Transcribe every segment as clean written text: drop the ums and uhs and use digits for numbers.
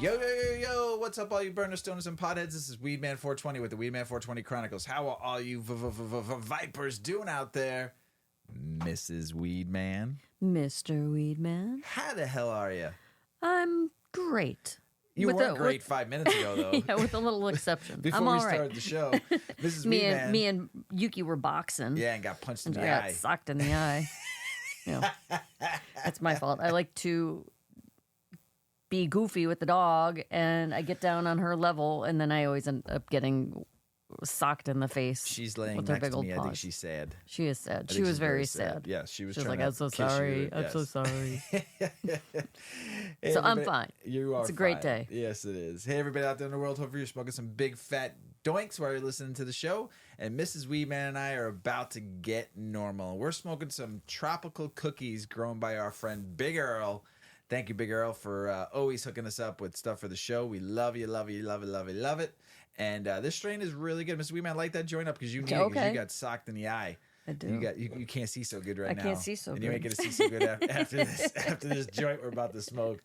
Yo, yo, yo, yo, what's up, all you burner stoners and potheads? This is Weedman 420 with the Weedman 420 Chronicles. How are all you vipers doing out there? Mrs Weedman. Mr. Weedman. How the hell are you? I'm great. You weren't great 5 minutes ago, though. Yeah, with a little exception. Before I'm we all started right. the show, Mrs. Weedman. Me and Yuki were boxing. Yeah, and got punched in the got eye. socked in the eye. That's my fault. I like to be goofy with the dog, and I get down on her level, and then I always end up getting socked in the face. She's laying with her next big to old me. I think paws. she's sad. She is sad. I She think was she's very sad. Yeah, she was She was trying like, I'm to so kiss you. sorry. I'm Yes. so sorry. Hey, So I'm everybody. fine. You are It's a great fine. day. Yes, it is. Hey, everybody out there in the world. Hopefully you're smoking some big fat doinks while you're listening to the show. And Mrs. Weedman and I are about to get normal. We're smoking some tropical cookies grown by our friend Big Earl. Thank you, Big Earl, for always hooking us up with stuff for the show. We love you, love you, love it, love it, love it. And this strain is really good. Mrs. Weedman, light that joint up because you need it, 'cause you got socked in the eye. I do. You can't see so good right now. I can't see so and good. you ain't gonna see so good after this joint we're about to smoke.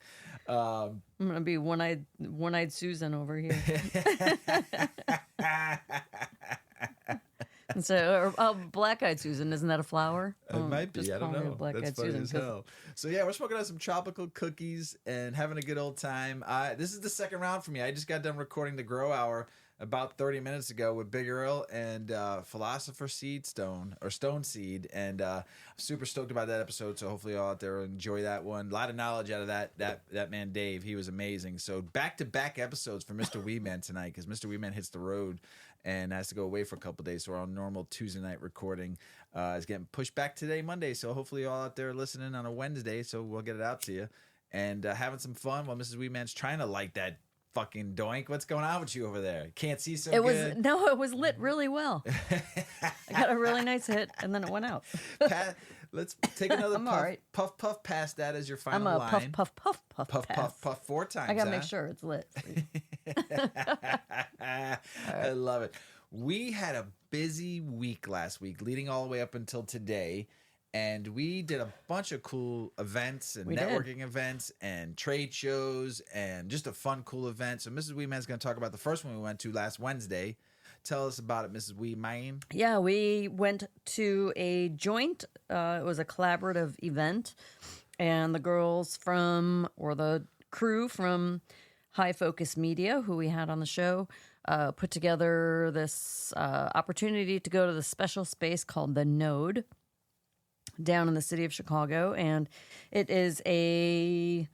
I'm gonna be one-eyed Susan over here. And so, black-eyed Susan, isn't that a flower? It might be. Just I don't call me know. Black-eyed That's funny Susan, as 'cause hell. So yeah, we're smoking on some tropical cookies and having a good old time. This is the second round for me. I just got done recording the Grow Hour about 30 minutes ago with Big Earl and Philosopher Seed Stone or Stone Seed, and I'm super stoked about that episode. So hopefully y'all out there will enjoy that one. A lot of knowledge out of that man Dave. He was amazing. So back-to-back episodes for Mr. Weedman tonight because Mr. Weedman hits the road and has to go away for a couple of days. So our normal Tuesday night recording is getting pushed back today, Monday. So hopefully y'all out there listening on a Wednesday, so we'll get it out to you. And having some fun while Mrs. Weedman's trying to light that fucking doink. What's going on with you over there? Can't see so good. It was lit really well. I got a really nice hit, and then it went out. Let's take another I'm puff, all right. puff past that as your final I'm a line. puff pass. Puff 4 times. I gotta huh? make sure it's lit. I love it. We had a busy week last week, leading all the way up until today. And we did a bunch of cool events and networking events and trade shows and just a fun, cool event. So Mrs. Weedman's going to talk about the first one we went to last Wednesday. Tell us about it, Mrs. Weedman. Yeah, we went to a joint. It was a collaborative event. And the the crew from High Focus Media, who we had on the show, put together this opportunity to go to the special space called The Node down in the city of Chicago, and it is a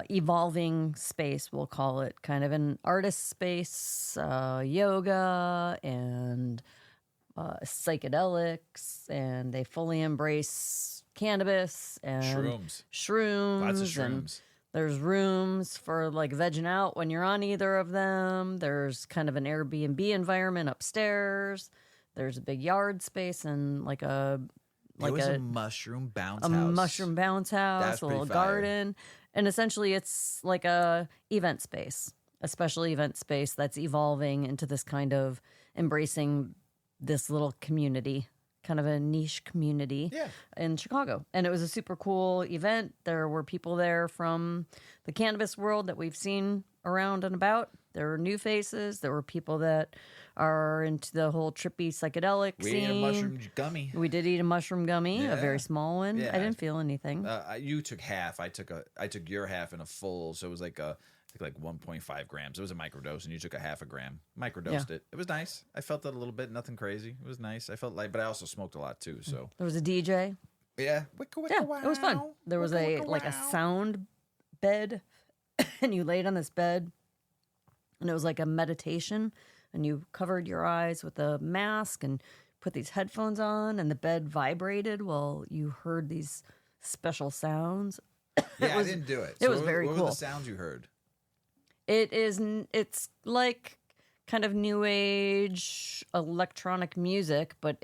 evolving space, we'll call it, kind of an artist space, yoga and psychedelics, and they fully embrace cannabis and shrooms. Lots of shrooms. And there's rooms for like vegging out when you're on either of them. There's kind of an Airbnb environment upstairs. There's a big yard space and like a mushroom bounce a house. mushroom bounce house, That's a little pretty fire. garden. And essentially it's like a event space, a special event space that's evolving into this kind of embracing this little community, kind of a niche community in Chicago. And it was a super cool event. There were people there from the cannabis world that we've seen around and about. There were new faces. There were people that are into the whole trippy psychedelic scene. We ate a mushroom gummy. We did eat a mushroom gummy, a very small one. Yeah. I didn't feel anything. You took half. I took your half in a full, so it was like I think like 1.5 grams. It was a microdose, and you took a half a gram. Microdosed it. It was nice. I felt it a little bit. Nothing crazy. It was nice. I felt like, but I also smoked a lot too. So There was a DJ. yeah, It was fun. There was a sound bed, and you laid on this bed, and it was like a meditation, and you covered your eyes with a mask and put these headphones on, and the bed vibrated while you heard these special sounds. Yeah, I didn't do it. It was very cool. cool. What were the sounds you heard? It's like kind of new age electronic music, but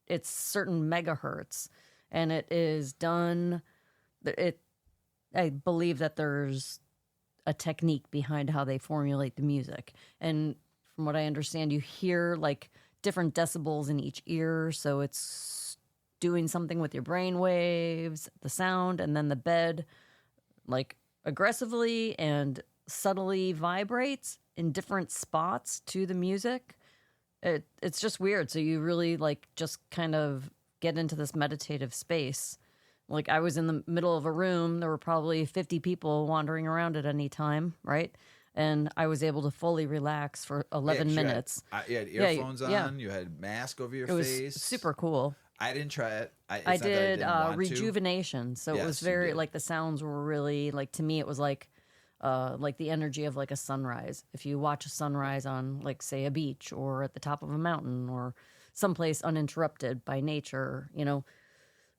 it's certain megahertz, and it is done. I believe that there's a technique behind how they formulate the music, and from what I understand, you hear like different decibels in each ear, so it's doing something with your brain waves, the sound, and then the bed, like aggressively and subtly vibrates in different spots to the music. It's just weird. So you really like just kind of get into this meditative space. Like I was in the middle of a room. There were probably 50 people wandering around at any time, right? And I was able to fully relax for 11 minutes. You had earphones on. You had mask over your face. It was super cool. I didn't try it. I did rejuvenation. So it was very like the sounds were really like, to me it was like the energy of like a sunrise. If you watch a sunrise on like say a beach or at the top of a mountain or someplace uninterrupted by nature, you know,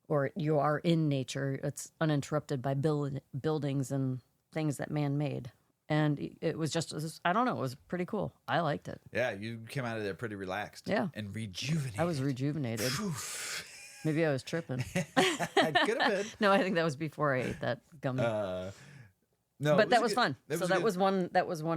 or you are in nature, it's uninterrupted by buildings and things that man made. And it was just, I don't know, it was pretty cool. I liked it. Yeah, you came out of there pretty relaxed. Yeah. And rejuvenated. I was rejuvenated. Maybe I was tripping. Could have been. No, I think that was before I ate that gummy. No, but that was fun. So that was one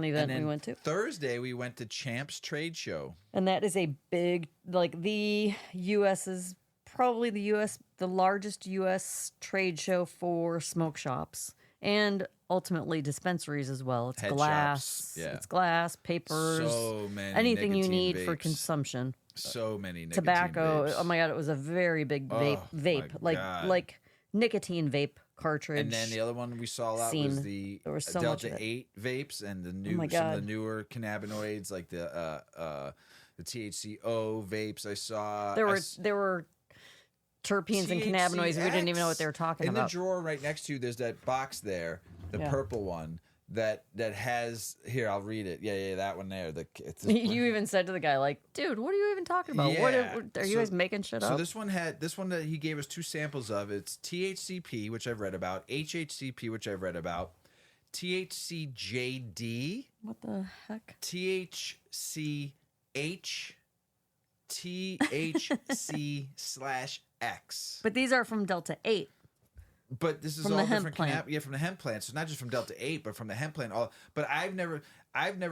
event we went to. Thursday we went to Champs Trade Show. And that is a big, like the US is probably the largest US trade show for smoke shops and ultimately dispensaries as well. It's Head glass. shops, yeah. It's glass, papers, So many anything you nicotine need for vapes. consumption. So many nicotine Tobacco. vapes. Oh my god, it was a very big vape, like nicotine vape cartridge. And then the other one we saw a lot was the there was so Delta much of it. 8 vapes and the new my some of God. the newer cannabinoids like the THCO vapes I saw. There were terpenes and cannabinoids. We didn't even know what they were talking in about. In the drawer right next to you, there's that box there, the purple one that has. Here, I'll read it. Yeah, that one there. You even said to the guy, like, "Dude, what are you even talking about? Yeah. What are you guys making shit up?" So this one that he gave us 2 samples of. It's THCP, which I've read about, HHCP, which I've read about, THCJD. What the heck? THCH, THC/X. But these are from Delta 8. But this is from all the hemp different plant. from the hemp plant. So not just from Delta 8, but from the hemp plant. But I've never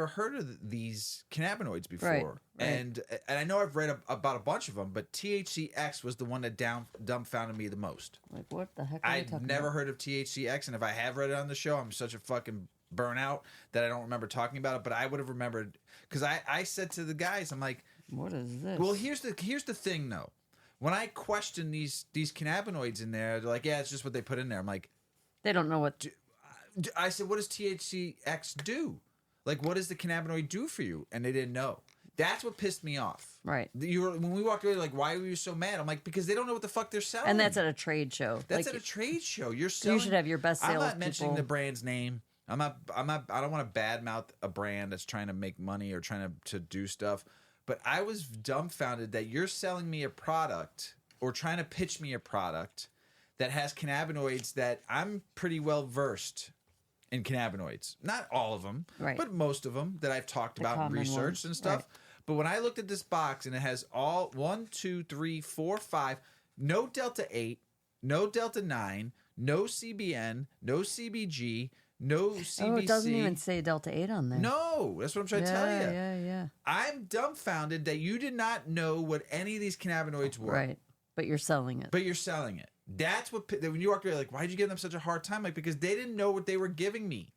heard of these cannabinoids before. Right. And I know I've read about a bunch of them, but THCX was the one that dumbfounded me the most. Like, what the heck are you I'd talking never about? heard of THCX, and if I have read it on the show, I'm such a fucking burnout that I don't remember talking about it. But I would have remembered because I said to the guys, I'm like, what is this? well, here's the thing though. When I question these cannabinoids in there, they're like, yeah, it's just what they put in there. I'm like, they don't know what. I said, what does THCX do? Like, what does the cannabinoid do for you? And they didn't know. That's what pissed me off. Right. When we walked away, like, why were you so mad? I'm like, because they don't know what the fuck they're selling. And that's at a trade show. That's at a trade show. You're selling. You should have your best sales I'm not mentioning people. the brand's name. I don't want to badmouth a brand that's trying to make money or trying to do stuff. But I was dumbfounded that you're selling me a product or trying to pitch me a product that has cannabinoids that I'm pretty well versed in cannabinoids. Not all of them, right, but most of them that I've talked about and researched and stuff. Right. But when I looked at this box and it has all 1, 2, 3, 4, 5, no Delta 8, no Delta 9, no CBN, no CBG, no CBC. Oh, it doesn't even say Delta 8 on there. No, that's what I'm trying to tell you. Yeah. I'm dumbfounded that you did not know what any of these cannabinoids were. Right, but you're selling it. That's what, when you walk away, like, why did you give them such a hard time? Like, because they didn't know what they were giving me.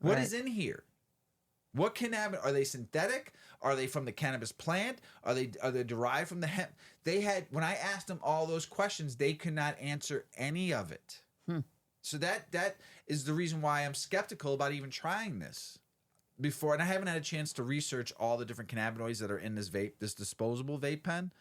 What is in here? What cannabinoid? Are they synthetic? Are they from the cannabis plant? Are they derived from the hemp? When I asked them all those questions, they could not answer any of it. So that is the reason why I'm skeptical about even trying this before. And I haven't had a chance to research all the different cannabinoids that are in this disposable vape pen.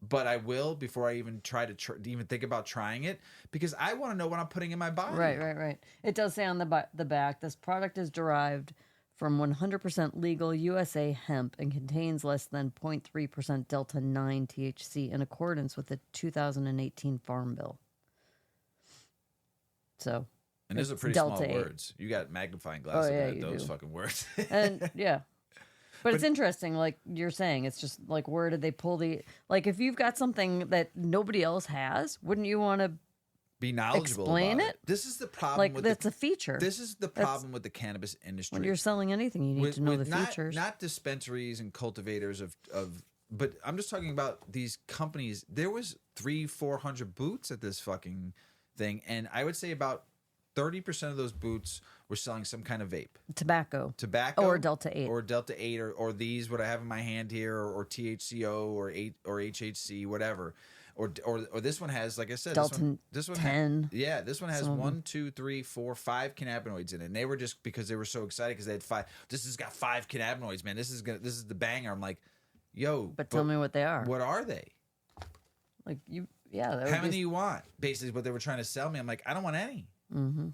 But I will before I even try to even think about trying it, because I want to know what I'm putting in my body. Right. It does say on the back, this product is derived from 100% legal USA hemp and contains less than 0.3% Delta 9 THC in accordance with the 2018 Farm Bill. So, and those are pretty Delta small 8. words. You got magnifying glasses at those fucking words. And yeah. But it's interesting, like you're saying, it's just like, where did they pull like, if you've got something that nobody else has, wouldn't you want to be knowledgeable explain about it? This is the problem. Like, that's a feature. This is the problem with the cannabis industry. When you're selling anything, you need to know the features. Not dispensaries and cultivators of, but I'm just talking about these companies. There was 300-400 booths at this fucking thing, and I would say about 30% of those booths were selling some kind of vape. Tobacco. Or Delta 8. Or Delta 8 or these, what I have in my hand here, or THCO or HHC, whatever. Or this one has, like I said, Delta this one 10. This one has 1, 2, 3, 4, 5 cannabinoids in it. And they were just, because they were so excited because they had 5. This has got 5 cannabinoids, man. This is the banger. I'm like, yo. But tell me what they are. What are they? Like how many do you want? Basically, what they were trying to sell me. I'm like, I don't want any.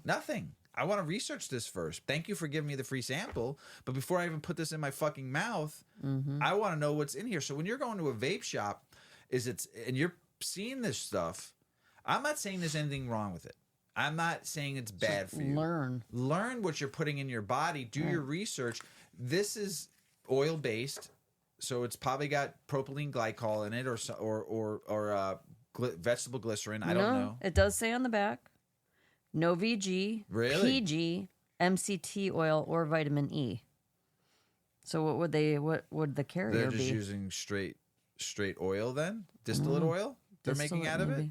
Nothing. I want to research this first. Thank you for giving me the free sample. But before I even put this in my fucking mouth, I want to know what's in here. So when you're going to a vape shop, and you're seeing this stuff, I'm not saying there's anything wrong with it. I'm not saying it's bad for you. Learn what you're putting in your body. Do your research. This is oil based, so it's probably got propylene glycol in it, or vegetable glycerin. I don't know. It does say on the back, no VG, PG, MCT oil, or vitamin E. So what would the carrier be? They're just using straight oil then? Distillate oil? They're making out of it?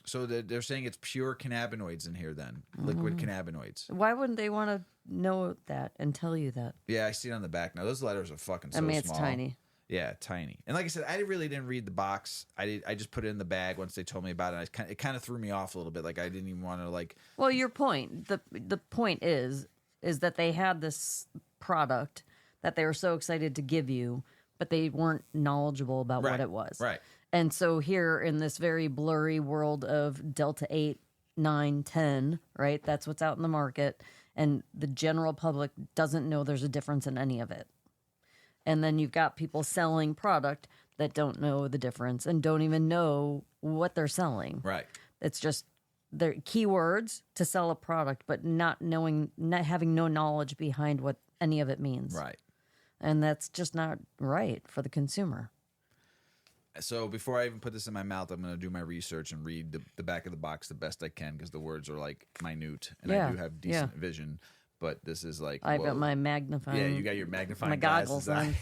So they're saying it's pure cannabinoids in here then. Liquid cannabinoids. Why wouldn't they want to know that and tell you that? Yeah, I see it on the back now. Those letters are fucking so small. It's tiny. Yeah, tiny. And like I said, I really didn't read the box. I just put it in the bag once they told me about it. It kind of threw me off a little bit. Like I didn't even want to like. Well, your point. The point is that they had this product that they were so excited to give you, but they weren't knowledgeable about what it was. Right. And so here in this very blurry world of Delta 8, 9, 10, right? That's what's out in the market. And the general public doesn't know there's a difference in any of it. And then you've got people selling product that don't know the difference and don't even know what they're selling. Right. It's just their keywords to sell a product, but not having no knowledge behind what any of it means. Right. And that's just not right for the consumer. So before I even put this in my mouth, I'm going to do my research and read the back of the box the best I can, because the words are like minute, and I do have decent vision. But this is like, I've got my magnifying. Yeah, you got your magnifying my goggles on.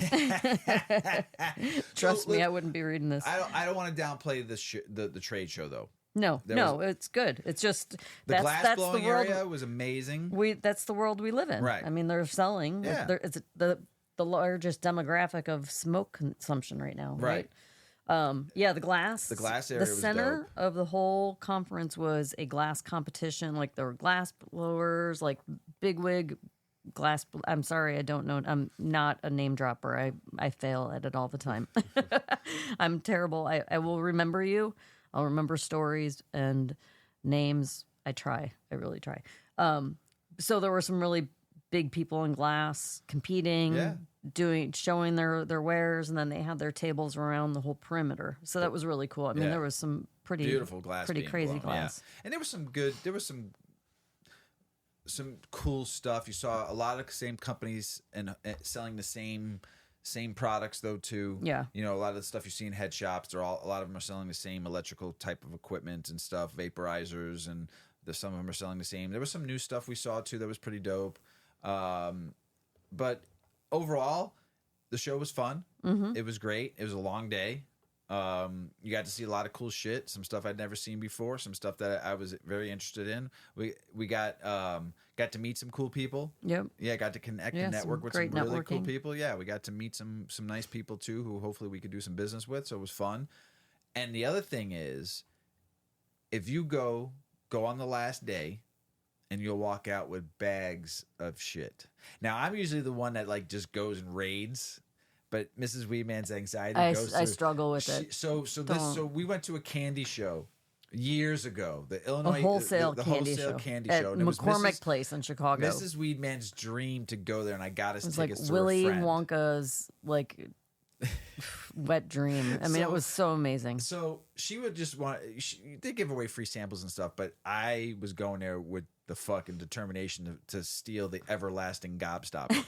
Trust me, I wouldn't be reading this. I don't want to downplay the trade show though. No, it's good. It's just the glass blowing area was amazing. That's the world we live in. Right. I mean, they're selling. Yeah. It's the largest demographic of smoke consumption right now. Right. The glass. The glass area the was center dope. of the whole conference was a glass competition. Like there were glass blowers, like bigwig glass. I'm sorry, I don't know. I'm not a name dropper. I fail at it all the time. I'm terrible. I will remember you. I'll remember stories and names. I try. I really try. So there were some really big people in glass competing, showing their wares, and then they had their tables around the whole perimeter. So that was really cool. I mean, there was some pretty beautiful glass, pretty crazy blown. glass, and there was some cool stuff. You saw a lot of the same companies and selling the same products though too. Yeah, you know, a lot of the stuff you see in head shops, a lot of them are selling the same electrical type of equipment and stuff, vaporizers, and some of them are selling the same. There was some new stuff we saw too that was pretty dope. But overall, the show was fun. It was great. It was a long day. You got to see a lot of cool shit, some stuff I'd never seen before, some stuff that I was very interested in. We got to meet some cool people. Yep. Yeah, got to connect and network with some really cool people. Yeah, we got to meet some nice people too, who hopefully we could do some business with. So it was fun. And the other thing is, if you go on the last day, and you'll walk out with bags of shit. Now, I'm usually the one that like just goes and raids, but Mrs. Weedman's anxiety goes I struggle with it. So we went to a candy show years ago, the Illinois wholesale candy show show. At McCormick Place in Chicago. Mrs. Weedman's dream to go there, and I got us tickets to Willy her friend. Wonka's like wet dream. I mean, it was so amazing. So she would just they give away free samples and stuff, but I was going there with the fucking determination to steal the everlasting gobstopper.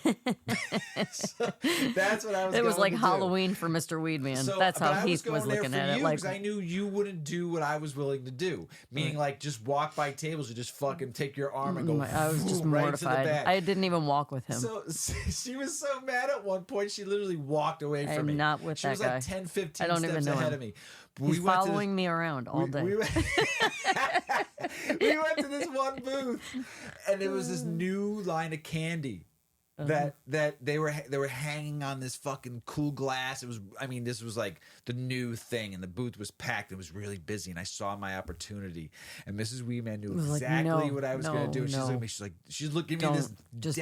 So that's what I was. It was like to Halloween do. for Mr. Weedman. So, that's how Heath was looking at it. Like I knew you wouldn't do what I was willing to do, meaning like just walk by tables and just fucking take your arm and go. I was just right mortified. To the back. I didn't even walk with him. So she was so mad at one point. She literally walked away from me. I'm not with she that was guy. like 10, 15 I don't steps even know ahead him. of me. He's following me around all day. We went to this one booth, and there was this new line of candy that they were hanging on this fucking cool glass. It was, I mean, this was like the new thing, and the booth was packed. It was really busy, and I saw my opportunity. And Mrs. Weedman knew exactly what I was going to do. And she's looking at me. She's looking at me this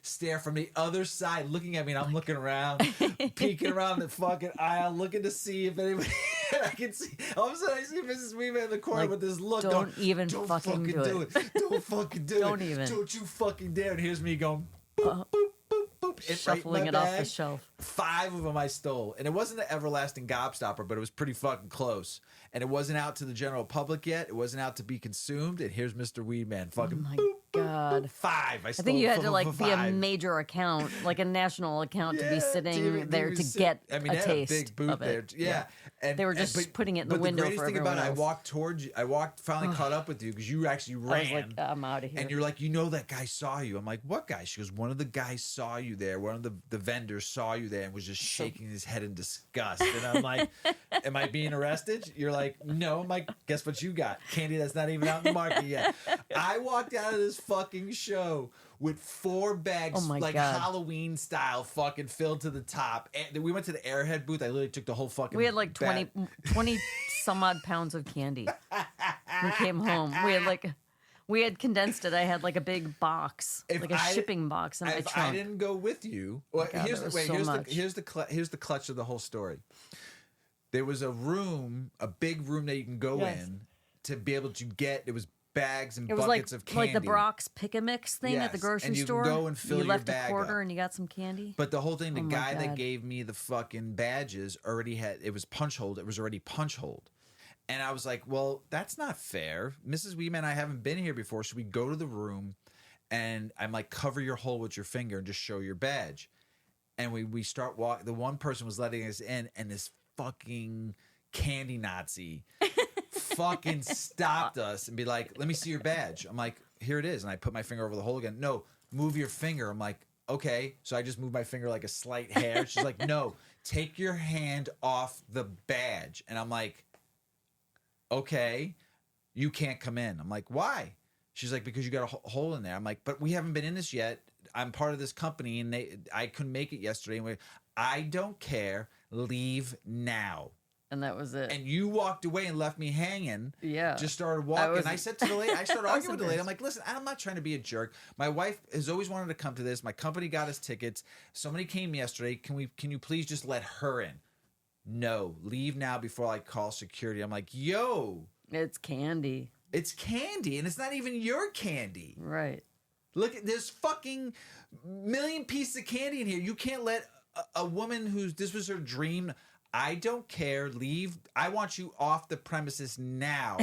stare from the other side, looking at me, and I'm looking around, peeking around the fucking aisle, looking to see if anybody. I can see. All of a sudden, I see Mrs. Weedman in the corner with this look. Don't fucking do it. Don't fucking do it. Don't even. Don't you fucking dare. And here's me going. Boop, boop, boop, boop. Shuffling it off the shelf. 5 of them I stole. And it wasn't an everlasting gobstopper, but it was pretty fucking close. And it wasn't out to the general public yet. It wasn't out to be consumed. And here's Mr. Weedman. Fucking oh my God. 5. I think you had to like be a major account, like a national account, to be sitting there to get a taste a big booth of it. there. Yeah. And they were just putting it in the window for everyone else. I walked towards you. I finally caught up with you because you actually ran. I was like, I'm out of here. And you're like, that guy saw you. I'm like, what guy? She goes, one of the guys saw you there. One of the vendors saw you there and was just shaking his head in disgust. And I'm like, am I being arrested? You're like, no. I'm like, guess what you got? Candy that's not even out in the market yet. I walked out of this fucking show with 4 bags, God. Halloween style, fucking filled to the top. And we went to the Airhead booth. I literally took the whole fucking. We had like 20 some odd pounds of candy. We came home. We had condensed it. I had like a big box, shipping box in my trunk. I didn't go with you. Well, here's the clutch of the whole story. There was a big room that you can go in to be able to get. It was bags and buckets of candy. Like the Brock's Pick-a-Mix thing at the grocery store. And you go and fill your bag left a quarter up. And you got some candy. But the whole thing, the guy that gave me the fucking badges already had, it was punch holed. It was already punch holed. And I was like, well, that's not fair. Mrs. Weedman, I haven't been here before. Should we go to the room and I'm like, cover your hole with your finger and just show your badge? And we start walking. The one person was letting us in, and this fucking candy Nazi fucking stopped us and be like, let me see your badge. I'm like, here it is. And I put my finger over the hole again. No, move your finger. I'm like, okay. So I just moved my finger like a slight hair. She's like, no, take your hand off the badge. And I'm like, okay, you can't come in. I'm like, why? She's like, because you got a hole in there. I'm like, but we haven't been in this yet. I'm part of this company, and I couldn't make it yesterday. And I don't care. Leave now. And that was it. And you walked away and left me hanging. Yeah. Just started walking. And I said to the lady, I started arguing with the lady. I'm like, listen, I'm not trying to be a jerk. My wife has always wanted to come to this. My company got us tickets. Somebody came yesterday. Can you please just let her in? No. Leave now before I call security. I'm like, yo. It's candy. It's candy. And it's not even your candy. Right. Look, there's fucking million pieces of candy in here. You can't let a woman this was her dream. I don't care. Leave. I want you off the premises now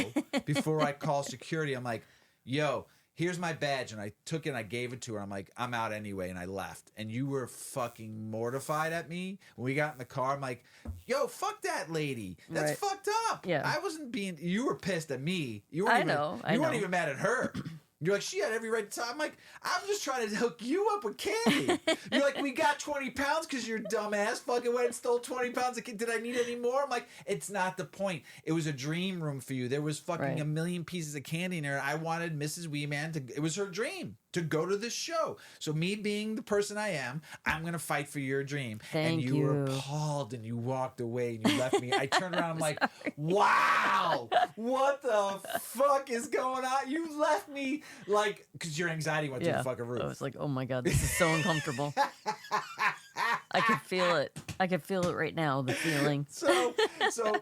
before I call security. I'm like, yo, here's my badge. And I took it and I gave it to her. I'm like, I'm out anyway. And I left. And you were fucking mortified at me. When we got in the car, I'm like, yo, fuck that lady. That's fucked up. Yeah. I wasn't being, you were pissed at me. You weren't you weren't even mad at her. You're like, she had every right to talk. I'm like, I'm just trying to hook you up with candy. You're like, we got 20 pounds because you're dumbass fucking went and stole 20 pounds of candy. Did I need any more? I'm like, it's not the point. It was a dream room for you. There was fucking a million pieces of candy in there. I wanted Mrs. Weedman it was her dream to go to this show. So me being the person I am, I'm going to fight for your dream. Thank you. Were appalled and you walked away and you left me. I turned around. I'm like, wow, what the fuck is going on? You left me like, because your anxiety went through the fucking roof. I was like, oh my God, this is so uncomfortable. I could feel it. I could feel it right now, the feeling. So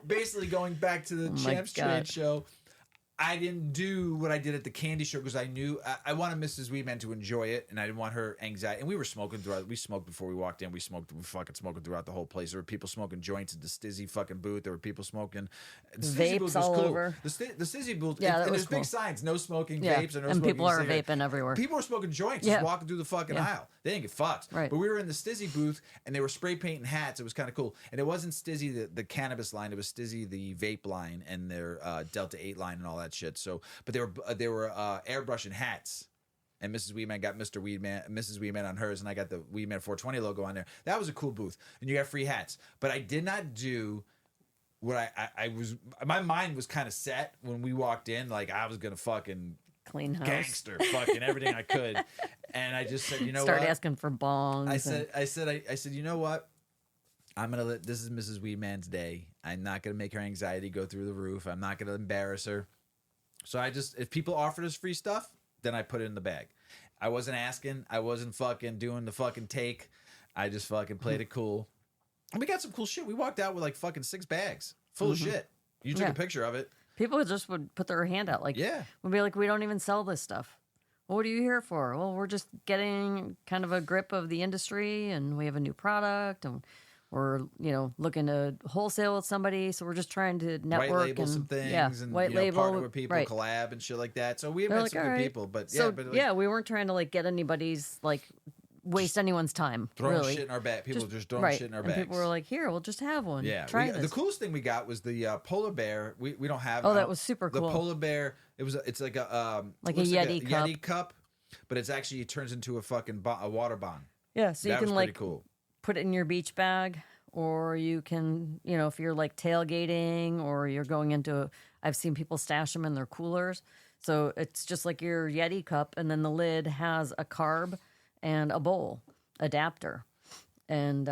basically going back to the Champs Trade show, I didn't do what I did at the candy show because I knew I wanted Mrs. Weedman to enjoy it, and I didn't want her anxiety. And we were smoking throughout. We smoked before we walked in. We fucking smoking throughout the whole place. There were people smoking joints at the Stizzy fucking booth. There were people smoking vapes all over. The Stizzy booth. Yeah, and there's big signs: no smoking vapes and no smoking people are cigarettes. vaping everywhere. People were smoking joints, just walking through the fucking aisle. They didn't get fucked. Right. But we were in the Stizzy booth, and they were spray painting hats. It was kind of cool. And it wasn't Stizzy the cannabis line. It was Stizzy the vape line and their Delta 8 line and all that shit. So. But they were airbrushing hats, and Mrs. Weedman got Mr. Weedman on hers, and I got the Weedman 420 logo on there. That was a cool booth, and you got free hats. But I did not do what I was, my mind was kind of set when we walked in, like I was gonna fucking Clean house. gangster, fucking everything I could, and I just said, you know Start what? asking for bongs. I said, you know what? I'm gonna let this is Mrs. Weedman's day. I'm not gonna make her anxiety go through the roof. I'm not gonna embarrass her. So I just, if people offered us free stuff, then I put it in the bag. I wasn't asking. I wasn't fucking doing the fucking take. I just fucking played it cool. And we got some cool shit. We walked out with like fucking 6 bags full of shit. You took a picture of it. People just would put their hand out. Like, would be like, we don't even sell this stuff. Well, what are you here for? Well, we're just getting kind of a grip of the industry, and we have a new product, and we're, looking to wholesale with somebody. So we're just trying to network. White label and, some things. Yeah, and, white label. Partner with people, collab and shit like that. So we met some good people. But so, yeah, we weren't trying to like get anybody's like waste anyone's time. Throwing really. shit in our bag. People just throwing shit in our bags. And people were like, "Here, we'll just have one." Yeah, try this. The coolest thing we got was the polar bear. We don't have. Oh, that was super cool. The polar bear. It's like a like a Yeti cup. Yeti cup, but it turns into a fucking a water bomb. Yeah, so you can like cool. Put it in your beach bag, or you can, if you're like tailgating or you're going into. I've seen people stash them in their coolers. So it's just like your Yeti cup, and then the lid has a carb and a bowl adapter, and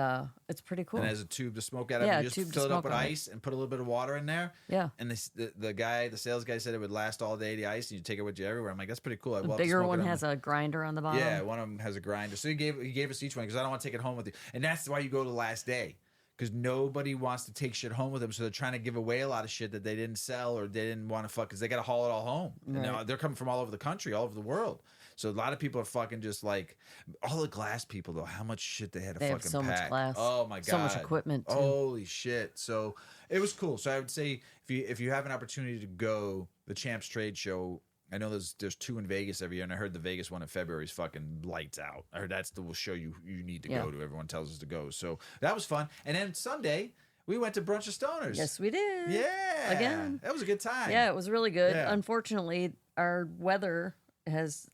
it's pretty cool. And it has a tube to smoke out of. Yeah, you just fill it up with ice and put a little bit of water in there. Yeah. And the sales guy said it would last all day, the ice, and you take it with you everywhere. I'm like, that's pretty cool. The bigger one has a grinder on the bottom. Yeah, one of them has a grinder. So he gave us each one because I don't want to take it home with you. And that's why you go to the last day. Because nobody wants to take shit home with them, so they're trying to give away a lot of shit that they didn't sell or they didn't want to fuck, because they got to haul it all home. Right. And they're coming from all over the country, all over the world. So a lot of people are fucking just like, all the glass people, though, how much shit they had to fucking pack. So much glass. Oh, my God. So much equipment, too. Holy shit. So it was cool. So I would say if you have an opportunity to go, the Champs Trade Show, I know there's 2 in Vegas every year, and I heard the Vegas one in February is fucking lights out. I heard that's the show you need to go to. Everyone tells us to go. So that was fun. And then Sunday, we went to Brunch of Stoners. Yes, we did. Yeah. Again. That was a good time. Yeah, it was really good. Yeah. Unfortunately, our weather has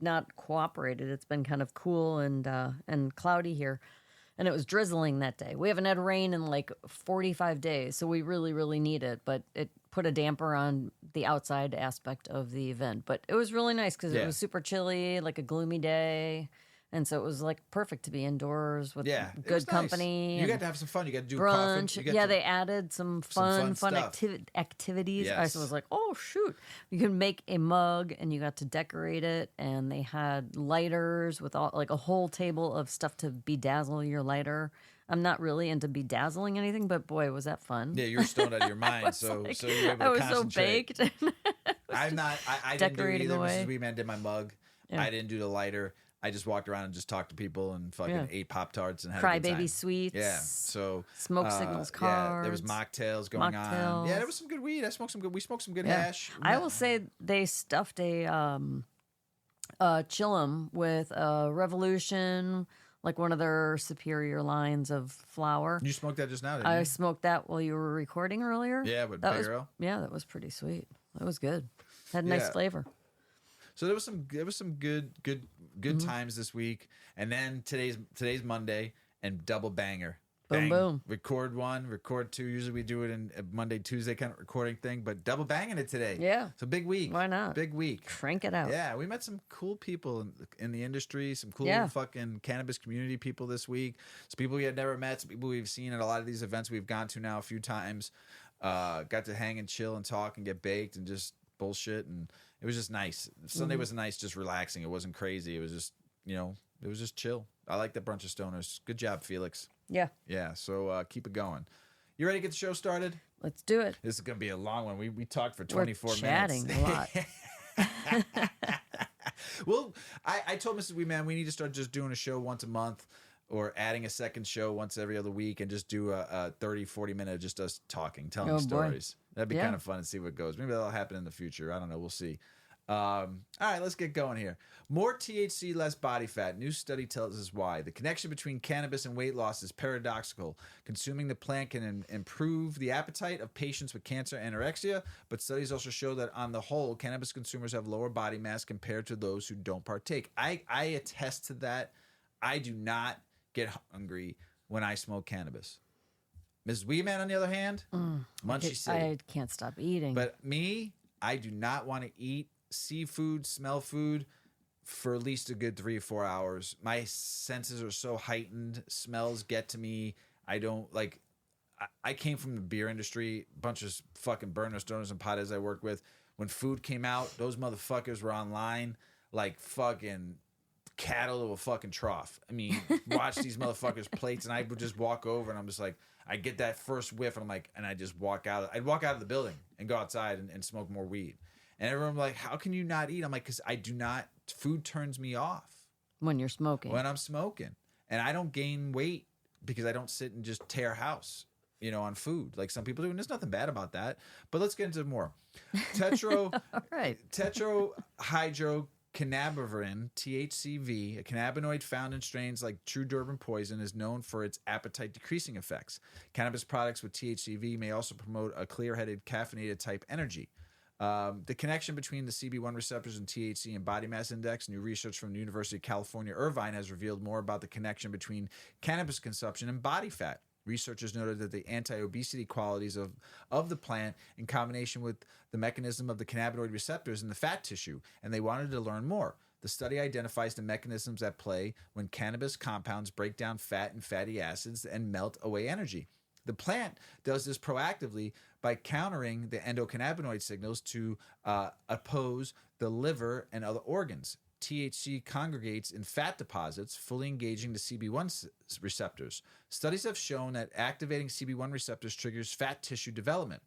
not cooperated. It's been kind of cool and cloudy here. And it was drizzling that day. We haven't had rain in like 45 days, so we really, really need it. But it put a damper on the outside aspect of the event. But it was really nice because it was super chilly, like a gloomy day. And so it was like perfect to be indoors with good company. You got to have some fun. You got to do brunch. Coffee. They added some fun activities. Yes. I was like, oh, shoot. You can make a mug and you got to decorate it. And they had lighters with like a whole table of stuff to bedazzle your lighter. I'm not really into bedazzling anything, but boy, was that fun. Yeah, you're stoned out of your mind. so you were able to I was concentrate. so baked. I'm not. I didn't do it either. Away. Mrs. Weedman did my mug. Yeah. I didn't do the lighter. I just walked around and just talked to people and fucking ate Pop-Tarts and had a good time. Crybaby sweets. Yeah. So smoke signals cards. Yeah, there was mocktails going on. Yeah, there was some good weed. We smoked some good hash. I will say they stuffed a chillum with a Revolution, like one of their superior lines of flour. You smoked that just now, didn't you? I smoked that while you were recording earlier. Yeah, with Big Earl. Yeah, that was pretty sweet. That was good. Had a nice flavor. So there was some good times this week, and then today's Monday and double banger. Boom, boom. Record 1, record 2. Usually we do it in a Monday, Tuesday kind of recording thing, but double banging it today. Yeah. It's a big week. Why not? Big week. Crank it out. Yeah, we met some cool people in the industry, some cool fucking cannabis community people this week. Some people we had never met, some people we've seen at a lot of these events we've gone to now a few times. Got to hang and chill and talk and get baked and just bullshit, and it was just nice. Sunday was nice, just relaxing. It wasn't crazy. It was just, it was just chill. I like that Brunch of Stoners. Good job, Felix. Yeah. Yeah, so keep it going. You ready to get the show started? Let's do it. This is going to be a long one. We talked for 24 minutes. We're chatting a lot. Well, I told Mrs. Weedman we need to start just doing a show once a month or adding a second show once every other week and just do a 30, 40 minute just us talking, telling stories. That'd be kind of fun to see what goes. Maybe that'll happen in the future. I don't know. We'll see. All right, let's get going here. More THC, less body fat. New study tells us why. The connection between cannabis and weight loss is paradoxical. Consuming the plant can improve the appetite of patients with cancer and anorexia, but studies also show that on the whole, cannabis consumers have lower body mass compared to those who don't partake. I attest to that. I do not get hungry when I smoke cannabis. Mrs Weedman, on the other hand, Munchy City. I can't stop eating. But me, I do not want to eat seafood, smell food for at least a good 3 or 4 hours. My senses are so heightened. Smells get to me. I don't like. I came from the beer industry, bunch of fucking burners, stoners, and potheads I worked with. When food came out, those motherfuckers were online like fucking cattle to a fucking trough. I mean, watch these motherfuckers' plates, and I would just walk over, and I'm just like, I get that first whiff, and I'm like, and I just walk out. I'd walk out of the building and go outside and smoke more weed. And everyone's like, how can you not eat? I'm like, because I do not, food turns me off. When you're smoking. When I'm smoking. And I don't gain weight because I don't sit and just tear house, on food like some people do. And there's nothing bad about that. But let's get into more. Right. Tetrahydrocannabinol, THCV, a cannabinoid found in strains like True Durban poison, is known for its appetite-decreasing effects. Cannabis products with THCV may also promote a clear-headed, caffeinated type energy. The connection between the CB1 receptors and THC and body mass index. New research from the University of California, Irvine has revealed more about the connection between cannabis consumption and body fat. Researchers noted that the anti-obesity qualities of the plant in combination with the mechanism of the cannabinoid receptors in the fat tissue, and they wanted to learn more. The study identifies the mechanisms at play when cannabis compounds break down fat and fatty acids and melt away energy. The plant does this proactively by countering the endocannabinoid signals to oppose the liver and other organs. THC congregates in fat deposits, fully engaging the CB1 receptors. Studies have shown that activating CB1 receptors triggers fat tissue development,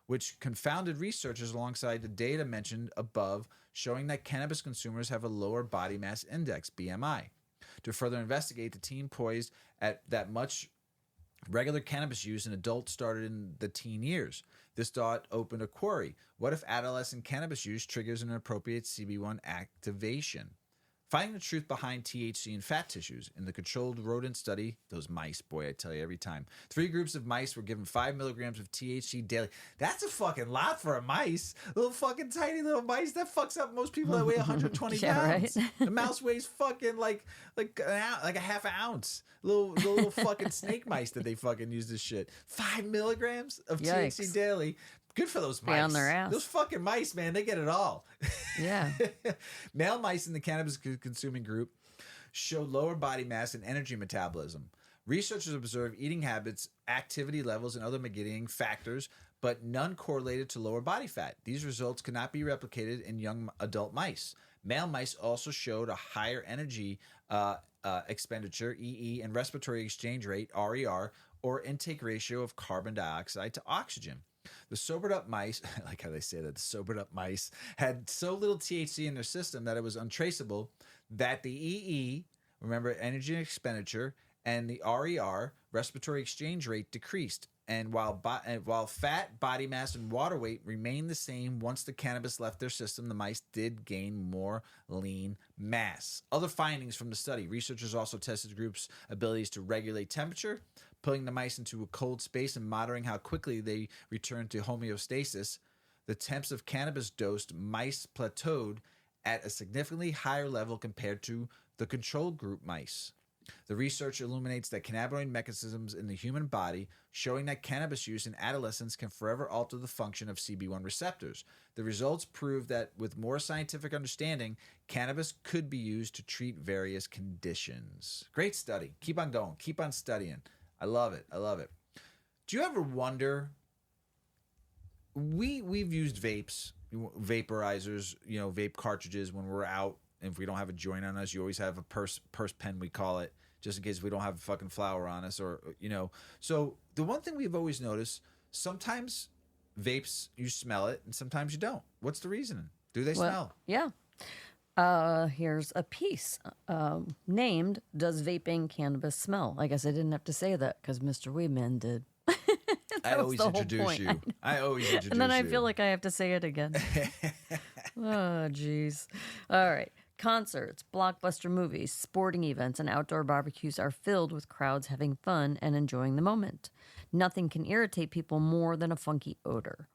which confounded researchers alongside the data mentioned above, showing that cannabis consumers have a lower body mass index, BMI. To further investigate, the team poised at that much regular cannabis use in adults started in the teen years. This thought opened a query. What if adolescent cannabis use triggers an appropriate CB1 activation? Finding the truth behind THC in fat tissues. In the controlled rodent study, those mice, boy, I tell you every time. 3 groups of mice were given 5 milligrams of THC daily. That's a fucking lot for a mice. Little fucking tiny little mice. That fucks up most people that weigh 120 pounds. Right? The mouse weighs fucking like a half an ounce. The little fucking snake mice that they fucking use this shit. 5 milligrams of THC daily. Good for those mice. On their ass. Those fucking mice, man, they get it all. Yeah. Male mice in the cannabis consuming group show lower body mass and energy metabolism. Researchers observed eating habits, activity levels, and other mitigating factors, but none correlated to lower body fat. These results cannot be replicated in young adult mice. Male mice also showed a higher energy expenditure, EE, and respiratory exchange rate, RER, or intake ratio of carbon dioxide to oxygen. The sobered up mice, I like how they say that, the sobered up mice had so little THC in their system that it was untraceable, that the EE, remember energy expenditure, and the RER, respiratory exchange rate, decreased. And while fat, body mass, and water weight remained the same once the cannabis left their system, the mice did gain more lean mass. Other findings from the study. Researchers also tested the group's abilities to regulate temperature, putting the mice into a cold space and monitoring how quickly they returned to homeostasis. The temps of cannabis-dosed mice plateaued at a significantly higher level compared to the control group mice. The research illuminates that cannabinoid mechanisms in the human body, showing that cannabis use in adolescence can forever alter the function of CB1 receptors. The results prove that with more scientific understanding, cannabis could be used to treat various conditions. Great study. Keep on going. Keep on studying. I love it. I love it. Do you ever wonder, we've used vapes, vaporizers, vape cartridges when we're out. If we don't have a joint on us, you always have a purse pen, we call it, just in case we don't have a fucking flower on us, or. So the one thing we've always noticed, sometimes vapes, you smell it, and sometimes you don't. What's the reason? Do they smell? Yeah. Here's a piece named, "Does Vaping Cannabis Smell?" I guess I didn't have to say that because Mr. Weedman did. I always introduce you. I always introduce you. And then I feel like I have to say it again. Oh, jeez. All right. Concerts, blockbuster movies, sporting events, and outdoor barbecues are filled with crowds having fun and enjoying the moment. Nothing can irritate people more than a funky odor.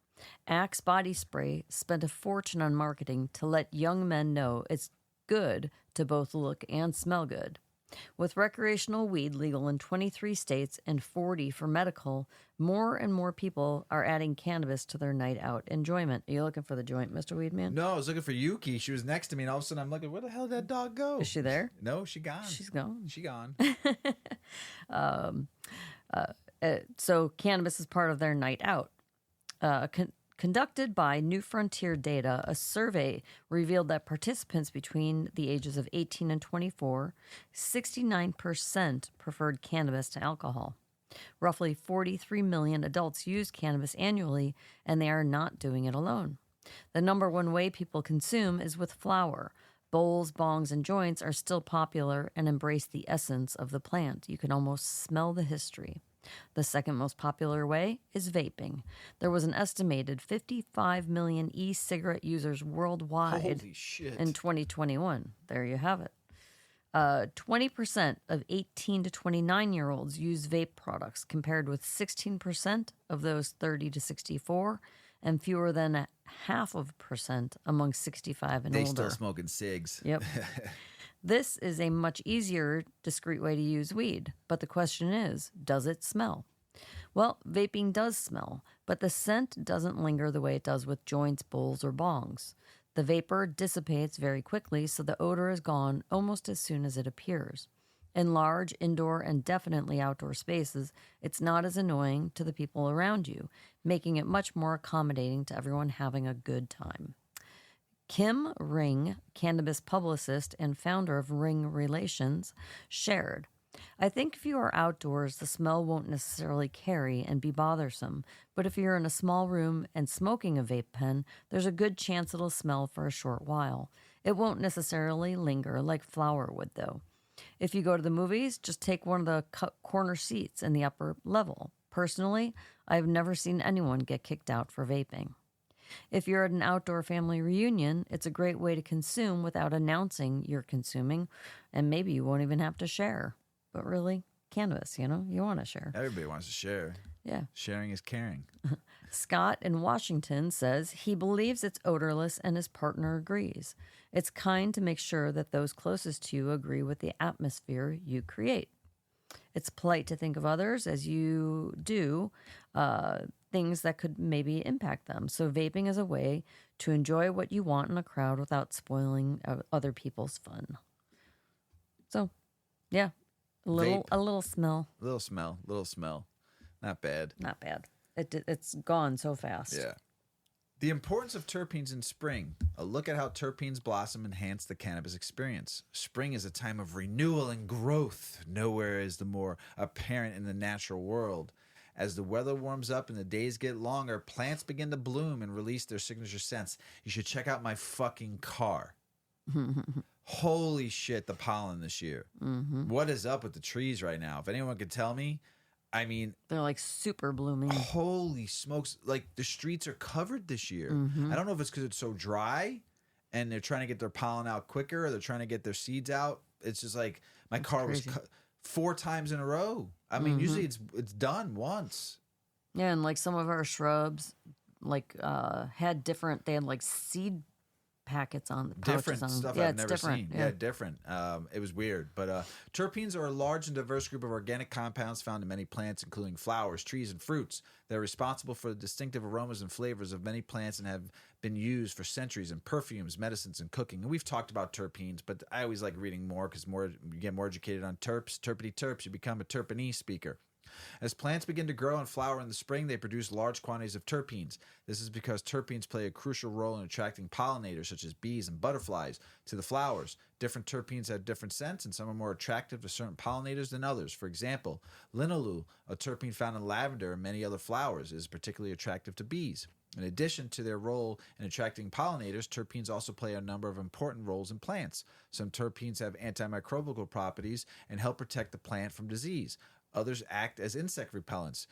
Axe Body Spray spent a fortune on marketing to let young men know it's good to both look and smell good. With recreational weed legal in 23 states and 40 for medical, more and more people are adding cannabis to their night out enjoyment. Are you looking for the joint, Mr. Weedman? No, I was looking for Yuki. She was next to me, and all of a sudden I'm looking, where the hell did that dog go? Is she there? No, she gone. She's gone. She gone. So cannabis is part of their night out. Conducted by New Frontier Data, a survey revealed that participants between the ages of 18 and 24, 69% preferred cannabis to alcohol. Roughly 43 million adults use cannabis annually, and they are not doing it alone. The number one way people consume is with flower. Bowls, bongs, and joints are still popular and embrace the essence of the plant. You can almost smell the history. The second most popular way is vaping. There was an estimated 55 million e-cigarette users worldwide Holy shit. in 2021. There you have it. 20% of 18 to 29-year-olds use vape products, compared with 16% of those 30 to 64, and fewer than 0.5% among 65 and They older. still smoking cigs. Yep. This is a much easier, discreet way to use weed. But the question is, does it smell? Well, vaping does smell, but the scent doesn't linger the way it does with joints, bowls, or bongs. The vapor dissipates very quickly, so the odor is gone almost as soon as it appears. In large indoor and definitely outdoor spaces, it's not as annoying to the people around you, making it much more accommodating to everyone having a good time. Kim Ring, cannabis publicist and founder of Ring Relations, shared, "I think if you are outdoors, the smell won't necessarily carry and be bothersome, but if you're in a small room and smoking a vape pen, there's a good chance it'll smell for a short while. It won't necessarily linger like flower would, though. If you go to the movies, just take one of the corner seats in the upper level. Personally, I've never seen anyone get kicked out for vaping. If you're at an outdoor family reunion, it's a great way to consume without announcing you're consuming, and maybe you won't even have to share. But really, cannabis, you want to share." Everybody wants to share. Yeah. Sharing is caring. Scott in Washington says he believes it's odorless and his partner agrees. It's kind to make sure that those closest to you agree with the atmosphere you create. It's polite to think of others as you do things that could maybe impact them. So vaping is a way to enjoy what you want in a crowd without spoiling other people's fun. So, yeah, a little smell. Little smell. Not bad. Not bad. It's gone so fast. Yeah. The importance of terpenes in spring. A look at how terpenes blossom enhance the cannabis experience. Spring is a time of renewal and growth. Nowhere is the more apparent in the natural world. As the weather warms up and the days get longer, plants begin to bloom and release their signature scents. You should check out my fucking car. Holy shit, the pollen this year. Mm-hmm. What is up with the trees right now? If anyone could tell me, I mean, they're like super blooming. Holy smokes. Like the streets are covered this year. Mm-hmm. I don't know if it's because it's so dry and they're trying to get their pollen out quicker or they're trying to get their seeds out. It's just like my car was 4 times in a row. I mean, usually it's done once. Yeah, and like some of our shrubs like had different, they had like seed packets on the pouches different on them. stuff Yeah, I've it's never different. seen. Yeah, different. It was weird, but terpenes are a large and diverse group of organic compounds found in many plants, including flowers, trees, and fruits. They're responsible for the distinctive aromas and flavors of many plants and have been used for centuries in perfumes, medicines, and cooking. And we've talked about terpenes, but I always like reading more because you get more educated on terps, terpy-terps. You become a Terpenese speaker. As plants begin to grow and flower in the spring, they produce large quantities of terpenes. This is because terpenes play a crucial role in attracting pollinators such as bees and butterflies to the flowers. Different terpenes have different scents, and some are more attractive to certain pollinators than others. For example, linalool, a terpene found in lavender and many other flowers, is particularly attractive to bees. In addition to their role in attracting pollinators, terpenes also play a number of important roles in plants. Some terpenes have antimicrobial properties and help protect the plant from disease. Others act as insect repellents,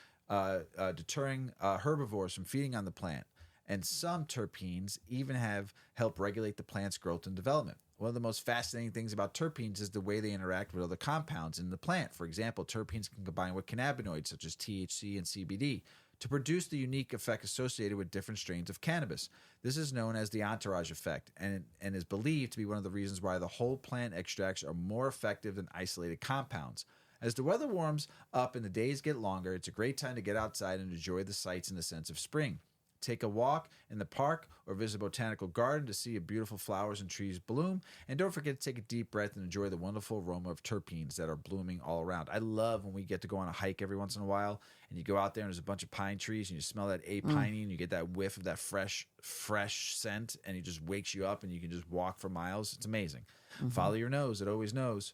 deterring herbivores from feeding on the plant. And some terpenes even have helped regulate the plant's growth and development. One of the most fascinating things about terpenes is the way they interact with other compounds in the plant. For example, terpenes can combine with cannabinoids such as THC and CBD. to produce the unique effect associated with different strains of cannabis. This is known as the entourage effect and is believed to be one of the reasons why the whole plant extracts are more effective than isolated compounds. As the weather warms up and the days get longer, it's a great time to get outside and enjoy the sights and the scents of spring. Take a walk in the park or visit a botanical garden to see beautiful flowers and trees bloom. And don't forget to take a deep breath and enjoy the wonderful aroma of terpenes that are blooming all around. I love when we get to go on a hike every once in a while and you go out there and there's a bunch of pine trees and you smell that piney and you get that whiff of that fresh scent and it just wakes you up and you can just walk for miles. It's amazing. Follow your nose. It always knows.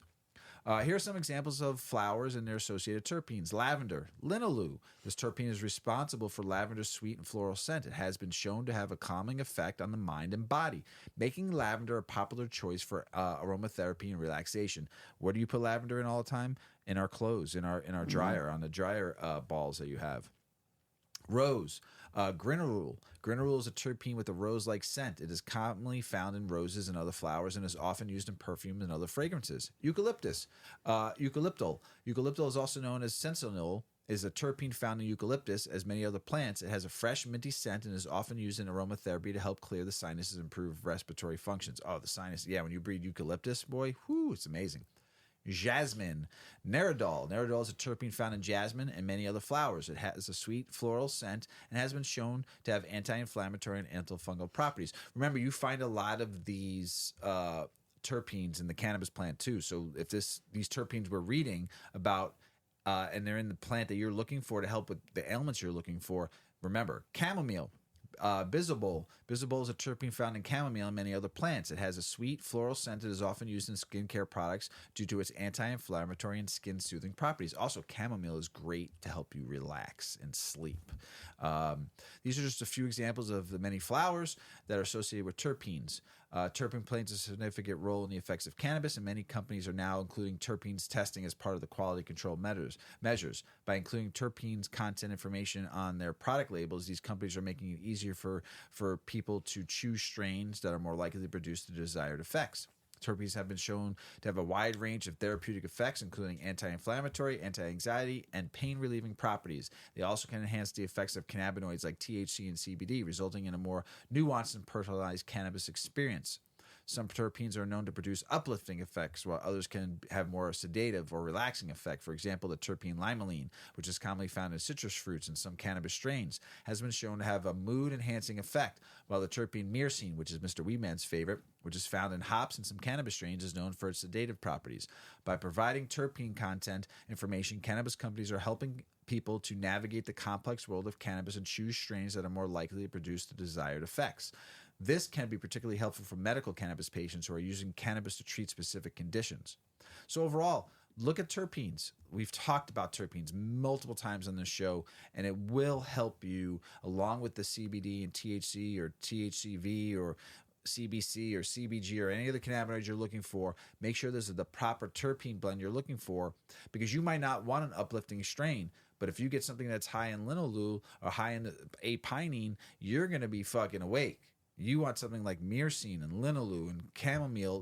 Here are some examples of flowers and their associated terpenes. Lavender, linalool. This terpene is responsible for lavender's sweet and floral scent. It has been shown to have a calming effect on the mind and body, making lavender a popular choice for aromatherapy and relaxation. Where do you put lavender in all the time? In our clothes, in our dryer, on the dryer balls that you have. Rose, grinnerol. Grinnerol is a terpene with a rose-like scent. It is commonly found in roses and other flowers and is often used in perfumes and other fragrances. Eucalyptus, eucalyptol. Eucalyptol is also known as sentinel, is a terpene found in eucalyptus. As many other plants, it has a fresh, minty scent and is often used in aromatherapy to help clear the sinuses and improve respiratory functions. Oh, the sinus. Yeah, when you breathe eucalyptus, boy, whoo, it's amazing. Jasmine, neradol. Neradol is a terpene found in jasmine and many other flowers. It has a sweet floral scent and has been shown to have anti-inflammatory and antifungal properties. Remember, you find a lot of these terpenes in the cannabis plant too. So if these terpenes we're reading about and they're in the plant that you're looking for to help with the ailments you're looking for, remember, chamomile. Bisabolol. Bisabolol is a terpene found in chamomile and many other plants. It has a sweet floral scent that is often used in skincare products due to its anti-inflammatory and skin-soothing properties. Also, chamomile is great to help you relax and sleep. These are just a few examples of the many flowers that are associated with terpenes. Terpene plays a significant role in the effects of cannabis, and many companies are now including terpenes testing as part of the quality control measures. By including terpenes content information on their product labels, these companies are making it easier for people to choose strains that are more likely to produce the desired effects. Terpenes have been shown to have a wide range of therapeutic effects, including anti-inflammatory, anti-anxiety, and pain-relieving properties. They also can enhance the effects of cannabinoids like THC and CBD, resulting in a more nuanced and personalized cannabis experience. Some terpenes are known to produce uplifting effects, while others can have more sedative or relaxing effect. For example, the terpene limonene, which is commonly found in citrus fruits and some cannabis strains, has been shown to have a mood-enhancing effect, while the terpene myrcene, which is Mr. Weedman's favorite, which is found in hops and some cannabis strains, is known for its sedative properties. By providing terpene content information, cannabis companies are helping people to navigate the complex world of cannabis and choose strains that are more likely to produce the desired effects. This can be particularly helpful for medical cannabis patients who are using cannabis to treat specific conditions. So overall, look at terpenes. We've talked about terpenes multiple times on this show, and it will help you along with the CBD and THC or THCV or CBC or CBG or any other cannabinoids you're looking for. Make sure this is the proper terpene blend you're looking for, because you might not want an uplifting strain, but if you get something that's high in linalool or high in apinene, you're going to be fucking awake. You want something like myrcene and linalool and chamomile,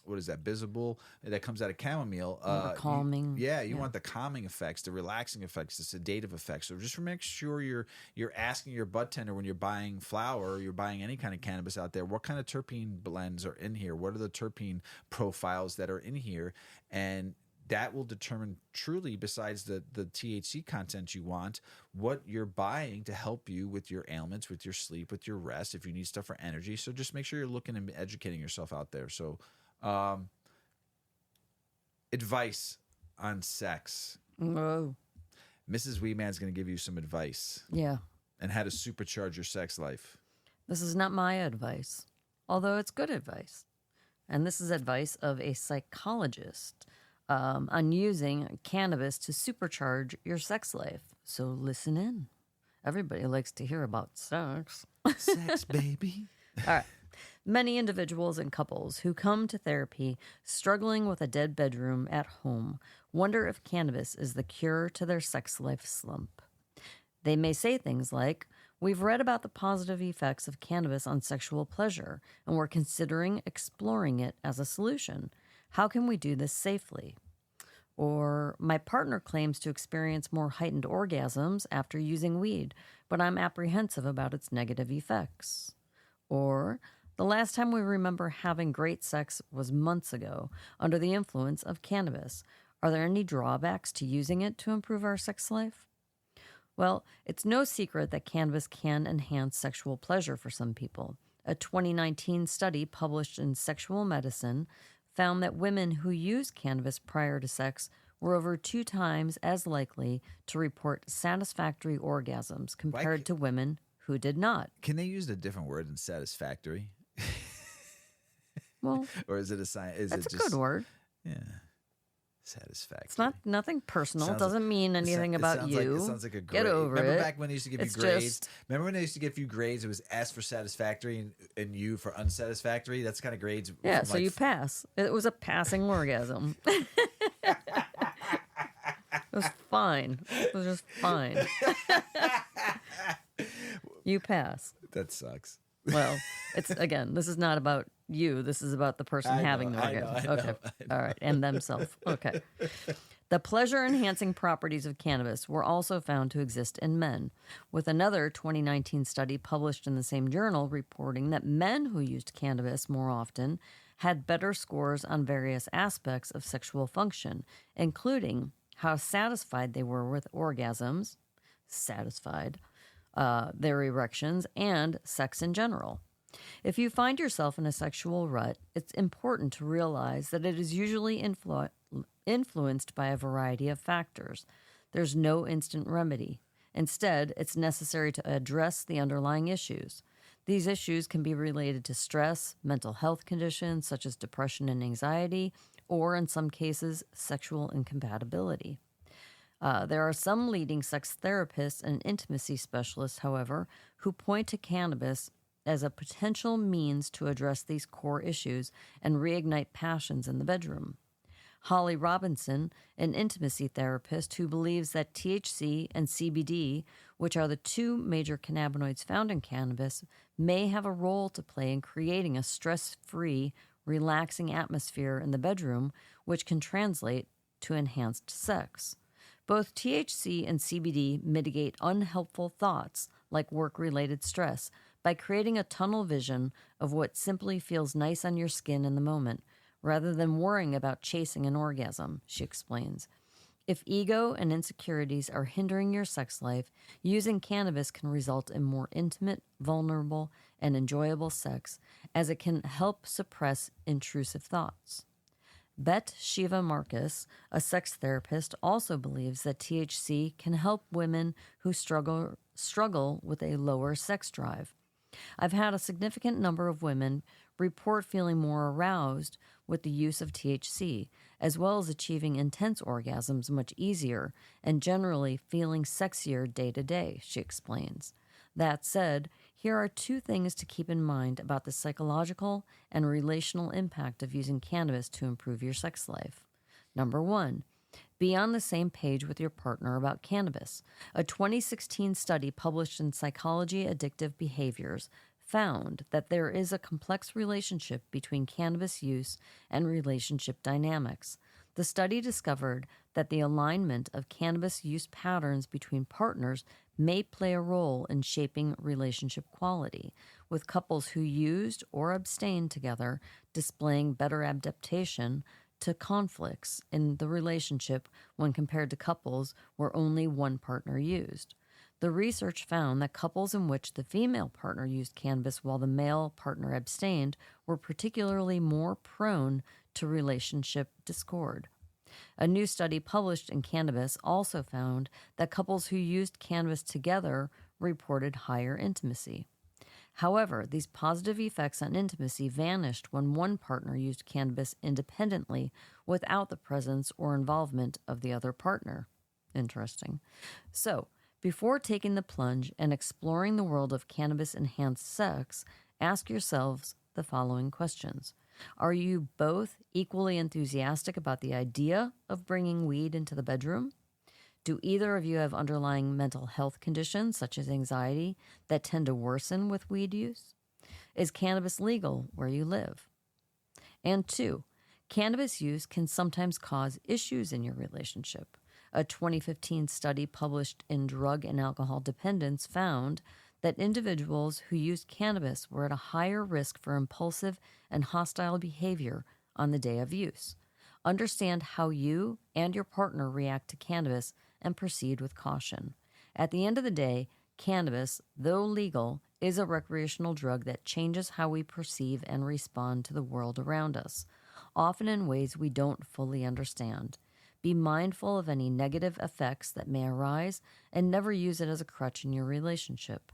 what is that, bisabolol that comes out of chamomile. Calming. You want the calming effects, the relaxing effects, the sedative effects. So just make sure you're asking your bud tender when you're buying flower or you're buying any kind of cannabis out there, what kind of terpene blends are in here? What are the terpene profiles that are in here? And that will determine truly, besides the THC content you want, what you're buying to help you with your ailments, with your sleep, with your rest, if you need stuff for energy. So just make sure you're looking and educating yourself out there. So advice on sex. Oh. Mrs. Weedman's going to give you some advice. Yeah. And how to supercharge your sex life. This is not my advice, although it's good advice. And this is advice of a psychologist on using cannabis to supercharge your sex life. So listen in. Everybody likes to hear about sex. Sex, baby. All right. Many individuals and couples who come to therapy struggling with a dead bedroom at home wonder if cannabis is the cure to their sex life slump. They may say things like, "We've read about the positive effects of cannabis on sexual pleasure, and we're considering exploring it as a solution. How can we do this safely?" Or, my partner claims to experience more heightened orgasms after using weed, but I'm apprehensive about its negative effects. Or, the last time we remember having great sex was months ago under the influence of cannabis. Are there any drawbacks to using it to improve our sex life? Well, it's no secret that cannabis can enhance sexual pleasure for some people. A 2019 study published in Sexual Medicine found that women who used cannabis prior to sex were over 2 times as likely to report satisfactory orgasms compared to women who did not. Can they use a different word than satisfactory? Well, or is it a sign? That's a good word. Yeah. Satisfactory. It's nothing personal. It doesn't mean anything about you. It sounds like a grade. Get over Remember it. back when they used to give you grades? Remember when they used to give you grades? It was S for satisfactory and U for unsatisfactory? That's kind of grades. Yeah, so you pass. It was a passing orgasm. It was fine. It was just fine. You pass. That sucks. Well, it's again, this is not about you. This is about the person having the orgasm. Okay. All right. And themselves. Okay. The pleasure-enhancing properties of cannabis were also found to exist in men, with another 2019 study published in the same journal reporting that men who used cannabis more often had better scores on various aspects of sexual function, including how satisfied they were with orgasms, their erections, and sex in general. If you find yourself in a sexual rut, it's important to realize that it is usually influenced by a variety of factors. There's no instant remedy. Instead, it's necessary to address the underlying issues. These issues can be related to stress, mental health conditions such as depression and anxiety, or in some cases, sexual incompatibility. There are some leading sex therapists and intimacy specialists, however, who point to cannabis as a potential means to address these core issues and reignite passions in the bedroom. Holly Robinson, an intimacy therapist who believes that THC and CBD, which are the 2 major cannabinoids found in cannabis, may have a role to play in creating a stress-free, relaxing atmosphere in the bedroom, which can translate to enhanced sex. Both THC and CBD mitigate unhelpful thoughts like work-related stress by creating a tunnel vision of what simply feels nice on your skin in the moment, rather than worrying about chasing an orgasm, she explains. If ego and insecurities are hindering your sex life, using cannabis can result in more intimate, vulnerable, and enjoyable sex, as it can help suppress intrusive thoughts. Bette Shiva Marcus, a sex therapist, also believes that THC can help women who struggle with a lower sex drive. I've had a significant number of women report feeling more aroused with the use of THC, as well as achieving intense orgasms much easier and generally feeling sexier day to day, she explains. That said, here are 2 things to keep in mind about the psychological and relational impact of using cannabis to improve your sex life. Number 1, be on the same page with your partner about cannabis. A 2016 study published in Psychology Addictive Behaviors found that there is a complex relationship between cannabis use and relationship dynamics. The study discovered that the alignment of cannabis use patterns between partners may play a role in shaping relationship quality, with couples who used or abstained together displaying better adaptation to conflicts in the relationship when compared to couples where only one partner used. The research found that couples in which the female partner used cannabis while the male partner abstained were particularly more prone to relationship discord. A new study published in Cannabis also found that couples who used cannabis together reported higher intimacy. However, these positive effects on intimacy vanished when one partner used cannabis independently without the presence or involvement of the other partner. Interesting. So, before taking the plunge and exploring the world of cannabis-enhanced sex, ask yourselves the following questions. Are you both equally enthusiastic about the idea of bringing weed into the bedroom? Do either of you have underlying mental health conditions, such as anxiety, that tend to worsen with weed use? Is cannabis legal where you live? And 2, Cannabis use can sometimes cause issues in your relationship. A 2015 study published in Drug and Alcohol Dependence found that individuals who used cannabis were at a higher risk for impulsive and hostile behavior on the day of use. Understand how you and your partner react to cannabis and proceed with caution. At the end of the day, cannabis, though legal, is a recreational drug that changes how we perceive and respond to the world around us, often in ways we don't fully understand. Be mindful of any negative effects that may arise and never use it as a crutch in your relationship.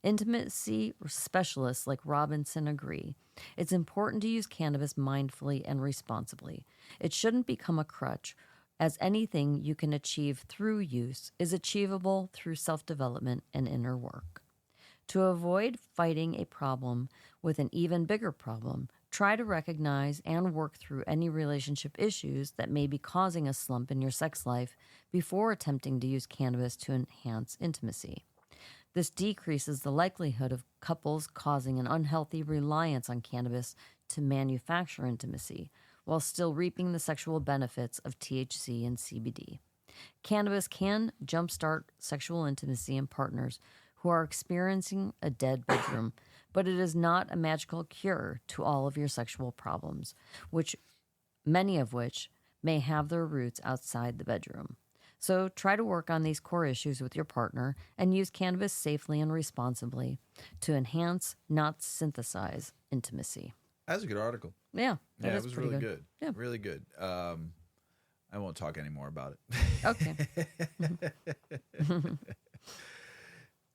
Intimacy specialists like Robinson agree. It's important to use cannabis mindfully and responsibly. It shouldn't become a crutch, as anything you can achieve through use is achievable through self-development and inner work. To avoid fighting a problem with an even bigger problem, try to recognize and work through any relationship issues that may be causing a slump in your sex life before attempting to use cannabis to enhance intimacy. This decreases the likelihood of couples causing an unhealthy reliance on cannabis to manufacture intimacy, while still reaping the sexual benefits of THC and CBD. Cannabis can jumpstart sexual intimacy in partners who are experiencing a dead bedroom, but it is not a magical cure to all of your sexual problems, many of which may have their roots outside the bedroom. So try to work on these core issues with your partner and use cannabis safely and responsibly to enhance, not synthesize, intimacy. That's a good article. Yeah, it was really good. Yeah. Really good. I won't talk anymore about it. Okay.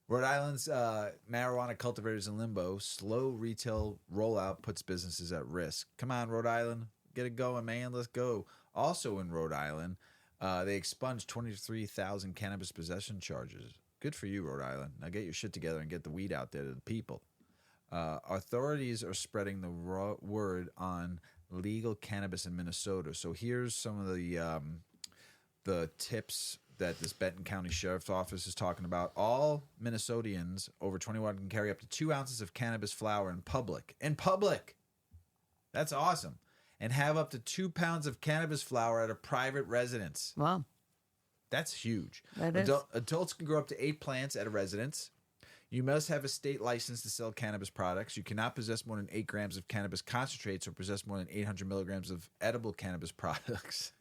Rhode Island's marijuana cultivators in limbo. Slow retail rollout puts businesses at risk. Come on, Rhode Island. Get it going, man. Let's go. Also in Rhode Island, they expunged 23,000 cannabis possession charges. Good for you, Rhode Island. Now get your shit together and get the weed out there to the people. Authorities are spreading the word on legal cannabis in Minnesota. So here's some of the tips that this Benton County Sheriff's Office is talking about. All Minnesotians over 21 can carry up to 2 ounces of cannabis flower in public. In public! That's awesome. And have up to 2 pounds of cannabis flower at a private residence. Wow. That's huge. That is. Adults can grow up to 8 plants at a residence. You must have a state license to sell cannabis products. You cannot possess more than 8 grams of cannabis concentrates or possess more than 800 milligrams of edible cannabis products.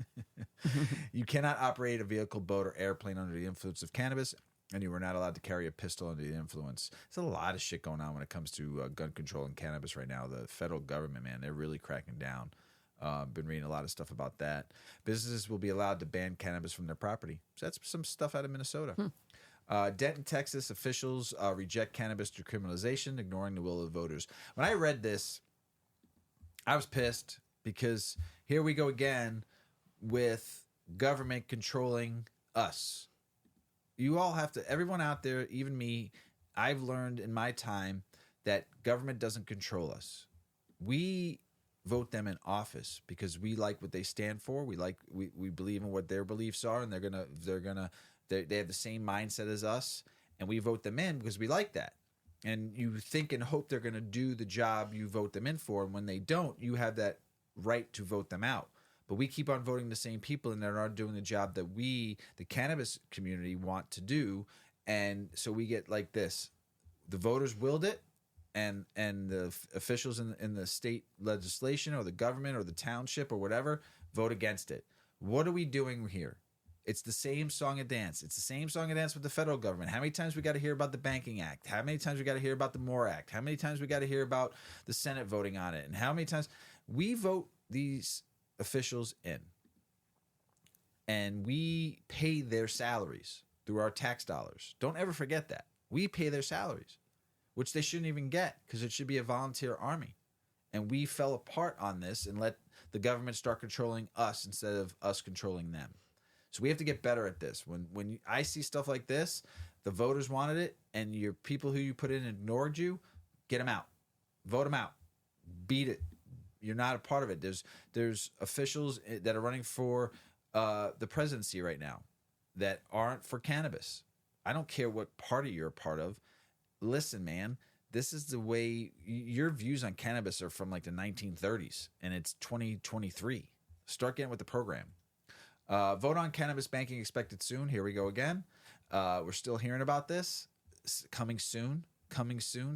You cannot operate a vehicle, boat, or airplane under the influence of cannabis, and you are not allowed to carry a pistol under the influence. There's a lot of shit going on when it comes to gun control and cannabis right now. The federal government, man, they're really cracking down. Been reading a lot of stuff about that. Businesses will be allowed to ban cannabis from their property. So that's some stuff out of Minnesota. Denton, Texas officials reject cannabis decriminalization, ignoring the will of voters. When I read this, I was pissed because here we go again with government controlling us. You all have to, everyone out there, even me, I've learned in my time that government doesn't control us. We vote them in office because we like what they stand for. We believe in what their beliefs are, and they have the same mindset as us, and we vote them in because we like that. And you think and hope they're going to do the job you vote them in for, and when they don't, you have that right to vote them out. But we keep on voting the same people, and they're not doing the job that we, the cannabis community, want to do. And so we get like this. The voters willed it, and the officials in the state legislation or the government or the township or whatever vote against it. What are we doing here? It's the same song and dance. It's the same song and dance with the federal government. How many times we got to hear about the Banking Act? How many times we got to hear about the MORE Act? How many times we got to hear about the Senate voting on it? And how many times we vote these officials in, and we pay their salaries through our tax dollars. Don't ever forget that. We pay their salaries, which they shouldn't even get because it should be a volunteer army. And we fell apart on this and let the government start controlling us instead of us controlling them. So we have to get better at this. When I see stuff like this, the voters wanted it, and your people who you put in ignored you, get them out. Vote them out. Beat it. You're not a part of it. There's officials that are running for the presidency right now that aren't for cannabis. I don't care what party you're a part of. Listen, man, this is the way your views on cannabis are from like the 1930s, and it's 2023. Start getting with the program. Vote on cannabis banking expected soon. Here we go again. We're still hearing about this. Coming soon.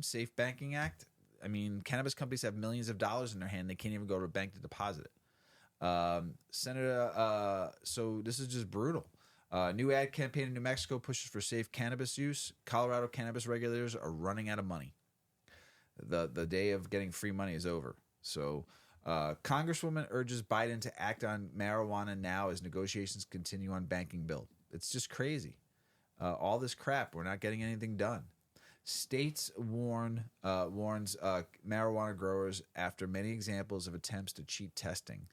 Safe Banking Act. I mean, cannabis companies have millions of dollars in their hand. They can't even go to a bank to deposit it. Senator, so this is just brutal. New ad campaign in New Mexico pushes for safe cannabis use. Colorado cannabis regulators are running out of money. The day of getting free money is over. So Congresswoman urges Biden to act on marijuana now as negotiations continue on banking bill. It's just crazy. All this crap. We're not getting anything done. States warns marijuana growers after many examples of attempts to cheat testing.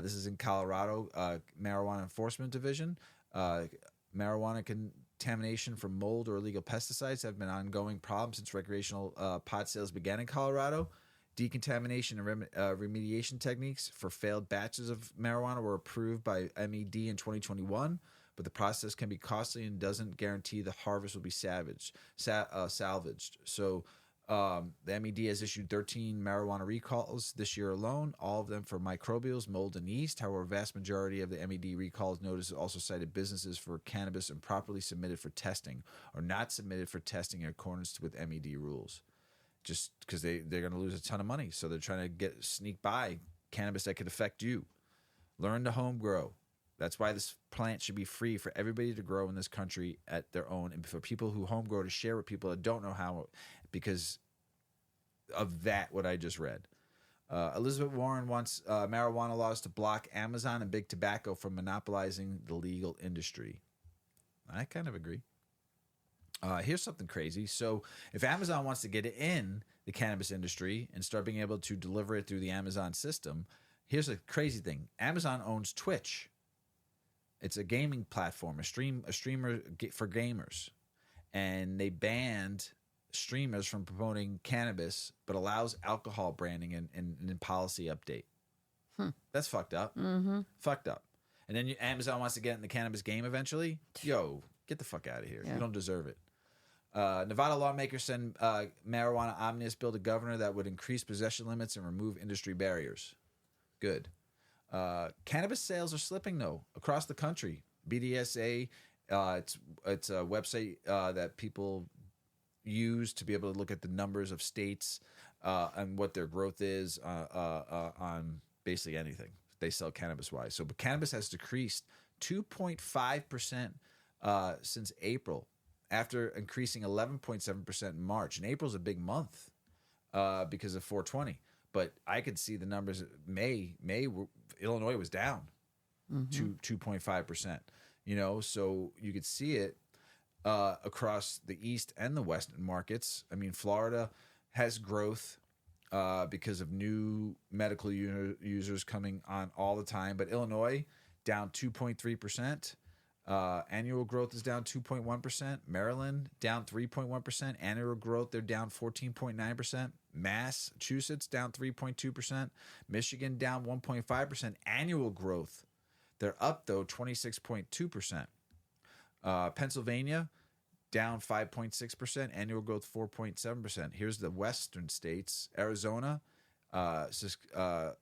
This is in Colorado, Marijuana Enforcement Division. Marijuana contamination from mold or illegal pesticides have been an ongoing problem since recreational pot sales began in Colorado. Decontamination and remediation techniques for failed batches of marijuana were approved by MED in 2021, but the process can be costly and doesn't guarantee the harvest will be salvaged. So the MED has issued 13 marijuana recalls this year alone, all of them for microbials, mold, and yeast. However, a vast majority of the MED recalls notices also cited businesses for cannabis improperly submitted for testing or not submitted for testing in accordance with MED rules. Just because they're going to lose a ton of money. So they're trying to sneak by cannabis that could affect you. Learn to home grow. That's why this plant should be free for everybody to grow in this country at their own, and for people who home grow to share with people that don't know how, because of that, what I just read. Elizabeth Warren wants marijuana laws to block Amazon and big tobacco from monopolizing the legal industry. I kind of agree. Here's something crazy. So if Amazon wants to get in the cannabis industry and start being able to deliver it through the Amazon system, here's a crazy thing. Amazon owns Twitch. It's a gaming platform, a streamer for gamers. And they banned streamers from promoting cannabis, but allows alcohol branding and policy update. That's fucked up. Mm-hmm. Fucked up. And then Amazon wants to get in the cannabis game eventually. Yo, get the fuck out of here. Yeah. You don't deserve it. Nevada lawmakers send marijuana omnibus bill to governor that would increase possession limits and remove industry barriers. Good. Cannabis sales are slipping, though, across the country. BDSA, it's a website that people use to be able to look at the numbers of states and what their growth is on basically anything they sell cannabis-wise. So, but cannabis has decreased 2.5% since April, after increasing 11.7% in March. And April's a big month because of 420. But I could see the numbers. May Illinois was down to 2.5%. You know, so you could see it across the East and the Western markets. I mean, Florida has growth because of new medical users coming on all the time. But Illinois down 2.3%. Annual growth is down 2.1%. Maryland down 3.1%. Annual growth, they're down 14.9%. Massachusetts down 3.2%. Michigan down 1.5%. Annual growth, they're up though 26.2%. Pennsylvania down 5.6%. Annual growth 4.7%. Here's the western states. Arizona, SG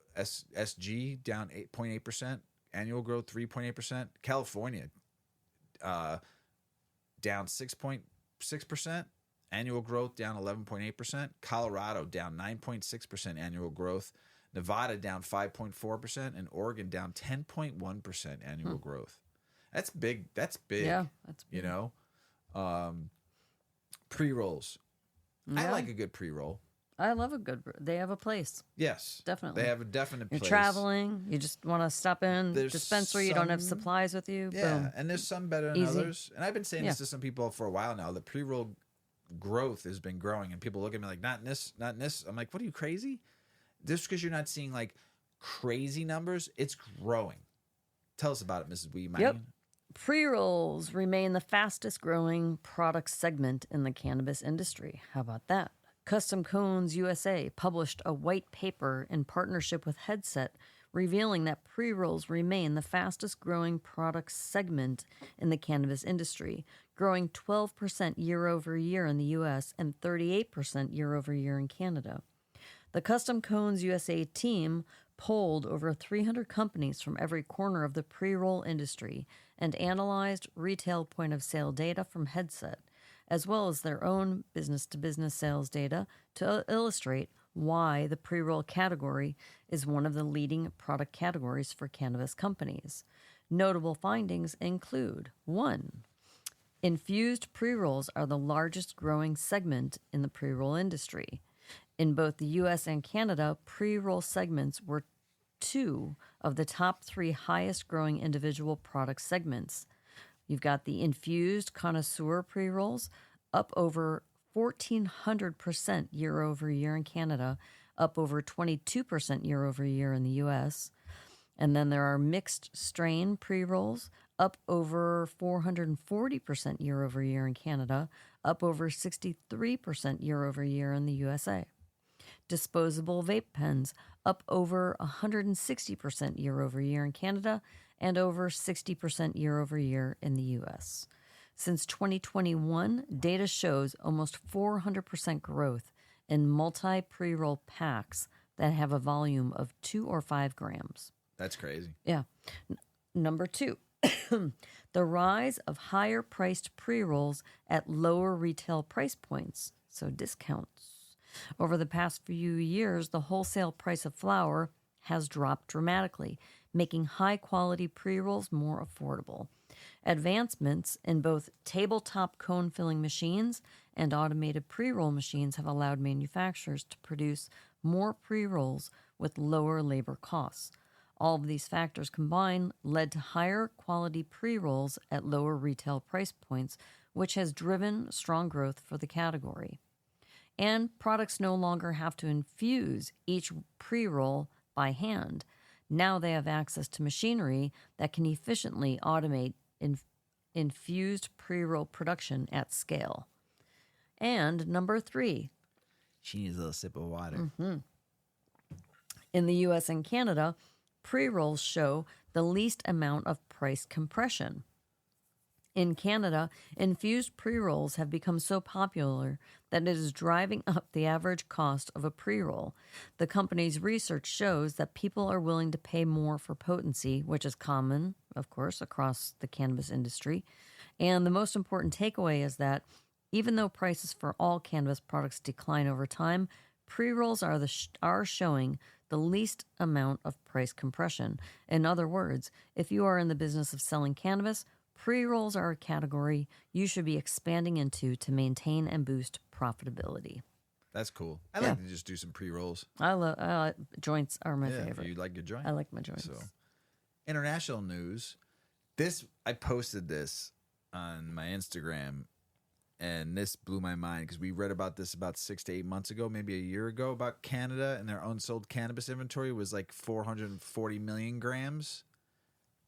down 8.8%. Annual growth 3.8%. California down 6.6%. Annual growth down 11.8%. Colorado down 9.6% annual growth. Nevada down 5.4%. And Oregon down 10.1% annual growth. That's big. That's big. Yeah, that's big. You know, pre-rolls. Yeah. I like a good pre-roll. I love a good. They have a place. Yes, definitely. They have a definite place. You're traveling. You just want to stop in dispensary. You don't have supplies with you. Yeah, Boom. and there's some better than others. And I've been saying this to some people for a while now. The pre-roll growth has been growing, and people look at me like, not in this, not in this. I'm like, what are you, crazy? Just because you're not seeing like crazy numbers, it's growing. Tell us about it, Mrs Weedman. Yep. Pre-rolls remain the fastest growing product segment in the cannabis industry. How about that? Custom Cones USA published a white paper in partnership with Headset, revealing that pre-rolls remain the fastest growing product segment in the cannabis industry, growing 12% year over year in the U.S. and 38% year over year in Canada. The Custom Cones USA team polled over 300 companies from every corner of the pre-roll industry and analyzed retail point-of-sale data from Headset, as well as their own business-to-business sales data to illustrate why the pre-roll category is one of the leading product categories for cannabis companies. Notable findings include: 1. Infused pre-rolls are the largest growing segment in the pre-roll industry. In both the U.S. and Canada, pre-roll segments were 2 of the top 3 highest growing individual product segments. You've got the infused connoisseur pre-rolls, up over 1,400% year over year in Canada, up over 22% year over year in the U.S. And then there are mixed strain pre-rolls, up over 440% year over year in Canada, up over 63% year over year in the USA. Disposable vape pens, up over 160% year over year in Canada and over 60% year over year in the U.S. Since 2021, data shows almost 400% growth in multi-pre-roll packs that have a volume of 2 or 5 grams. That's crazy. Yeah. Number 2, the rise of higher-priced pre-rolls at lower retail price points, so discounts. Over the past few years, the wholesale price of flower has dropped dramatically, making high-quality pre-rolls more affordable. Advancements in both tabletop cone-filling machines and automated pre-roll machines have allowed manufacturers to produce more pre-rolls with lower labor costs. All of these factors combined led to higher quality pre-rolls at lower retail price points, which has driven strong growth for the category. And products no longer have to infuse each pre-roll by hand. Now they have access to machinery that can efficiently automate infused pre-roll production at scale. And number 3. She needs a little sip of water. In the U.S. and Canada, pre-rolls show the least amount of price compression. In Canada, infused pre-rolls have become so popular that it is driving up the average cost of a pre-roll. The company's research shows that people are willing to pay more for potency, which is common, of course, across the cannabis industry. And the most important takeaway is that even though prices for all cannabis products decline over time, pre-rolls are showing the least amount of price compression. In other words, if you are in the business of selling cannabis, pre-rolls are a category you should be expanding into to maintain and boost profitability. That's cool. I like to just do some pre-rolls. Joints are my favorite. You like your joint? I like my joints. So, international news. I posted this on my Instagram, and this blew my mind because we read about this about 6 to 8 months ago, maybe a year ago, about Canada, and their unsold cannabis inventory was like 440 million grams.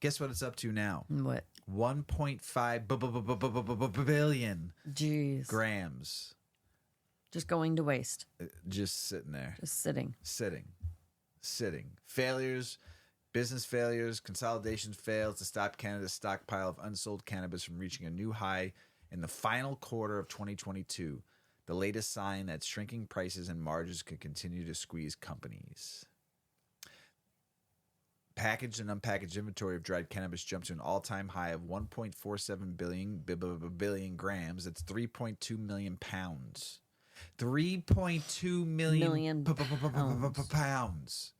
Guess what it's up to now? What? 1.5 billion Jeez. grams. Just going to waste. Just sitting there. Just sitting. Failures, business failures, consolidations failed to stop Canada's stockpile of unsold cannabis from reaching a new high in the final quarter of 2022. The latest sign that shrinking prices and margins could continue to squeeze companies. Packaged and unpackaged inventory of dried cannabis jumped to an all-time high of 1.47 billion grams. That's 3.2 million pounds. 3.2 million pounds.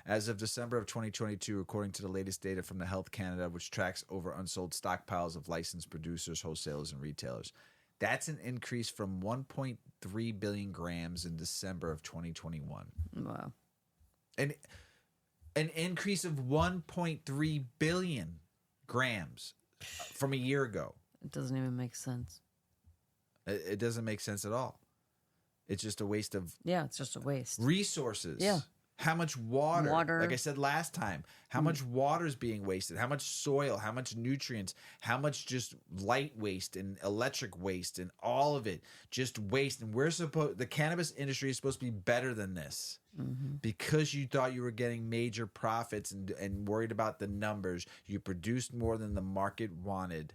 As of December of 2022, according to the latest data from the Health Canada, which tracks over unsold stockpiles of licensed producers, wholesalers, and retailers. That's an increase from 1.3 billion grams in December of 2021. Wow. And an increase of 1.3 billion grams from a year ago. It doesn't even make sense. It doesn't make sense at all. It's just a waste of... Yeah, it's just a waste. Resources. Yeah. How much water? Water. Like I said last time, how much water is being wasted? How much soil? How much nutrients? How much just light waste and electric waste and all of it just waste? And the cannabis industry is supposed to be better than this. Mm-hmm. Because you thought you were getting major profits and worried about the numbers. You produced more than the market wanted.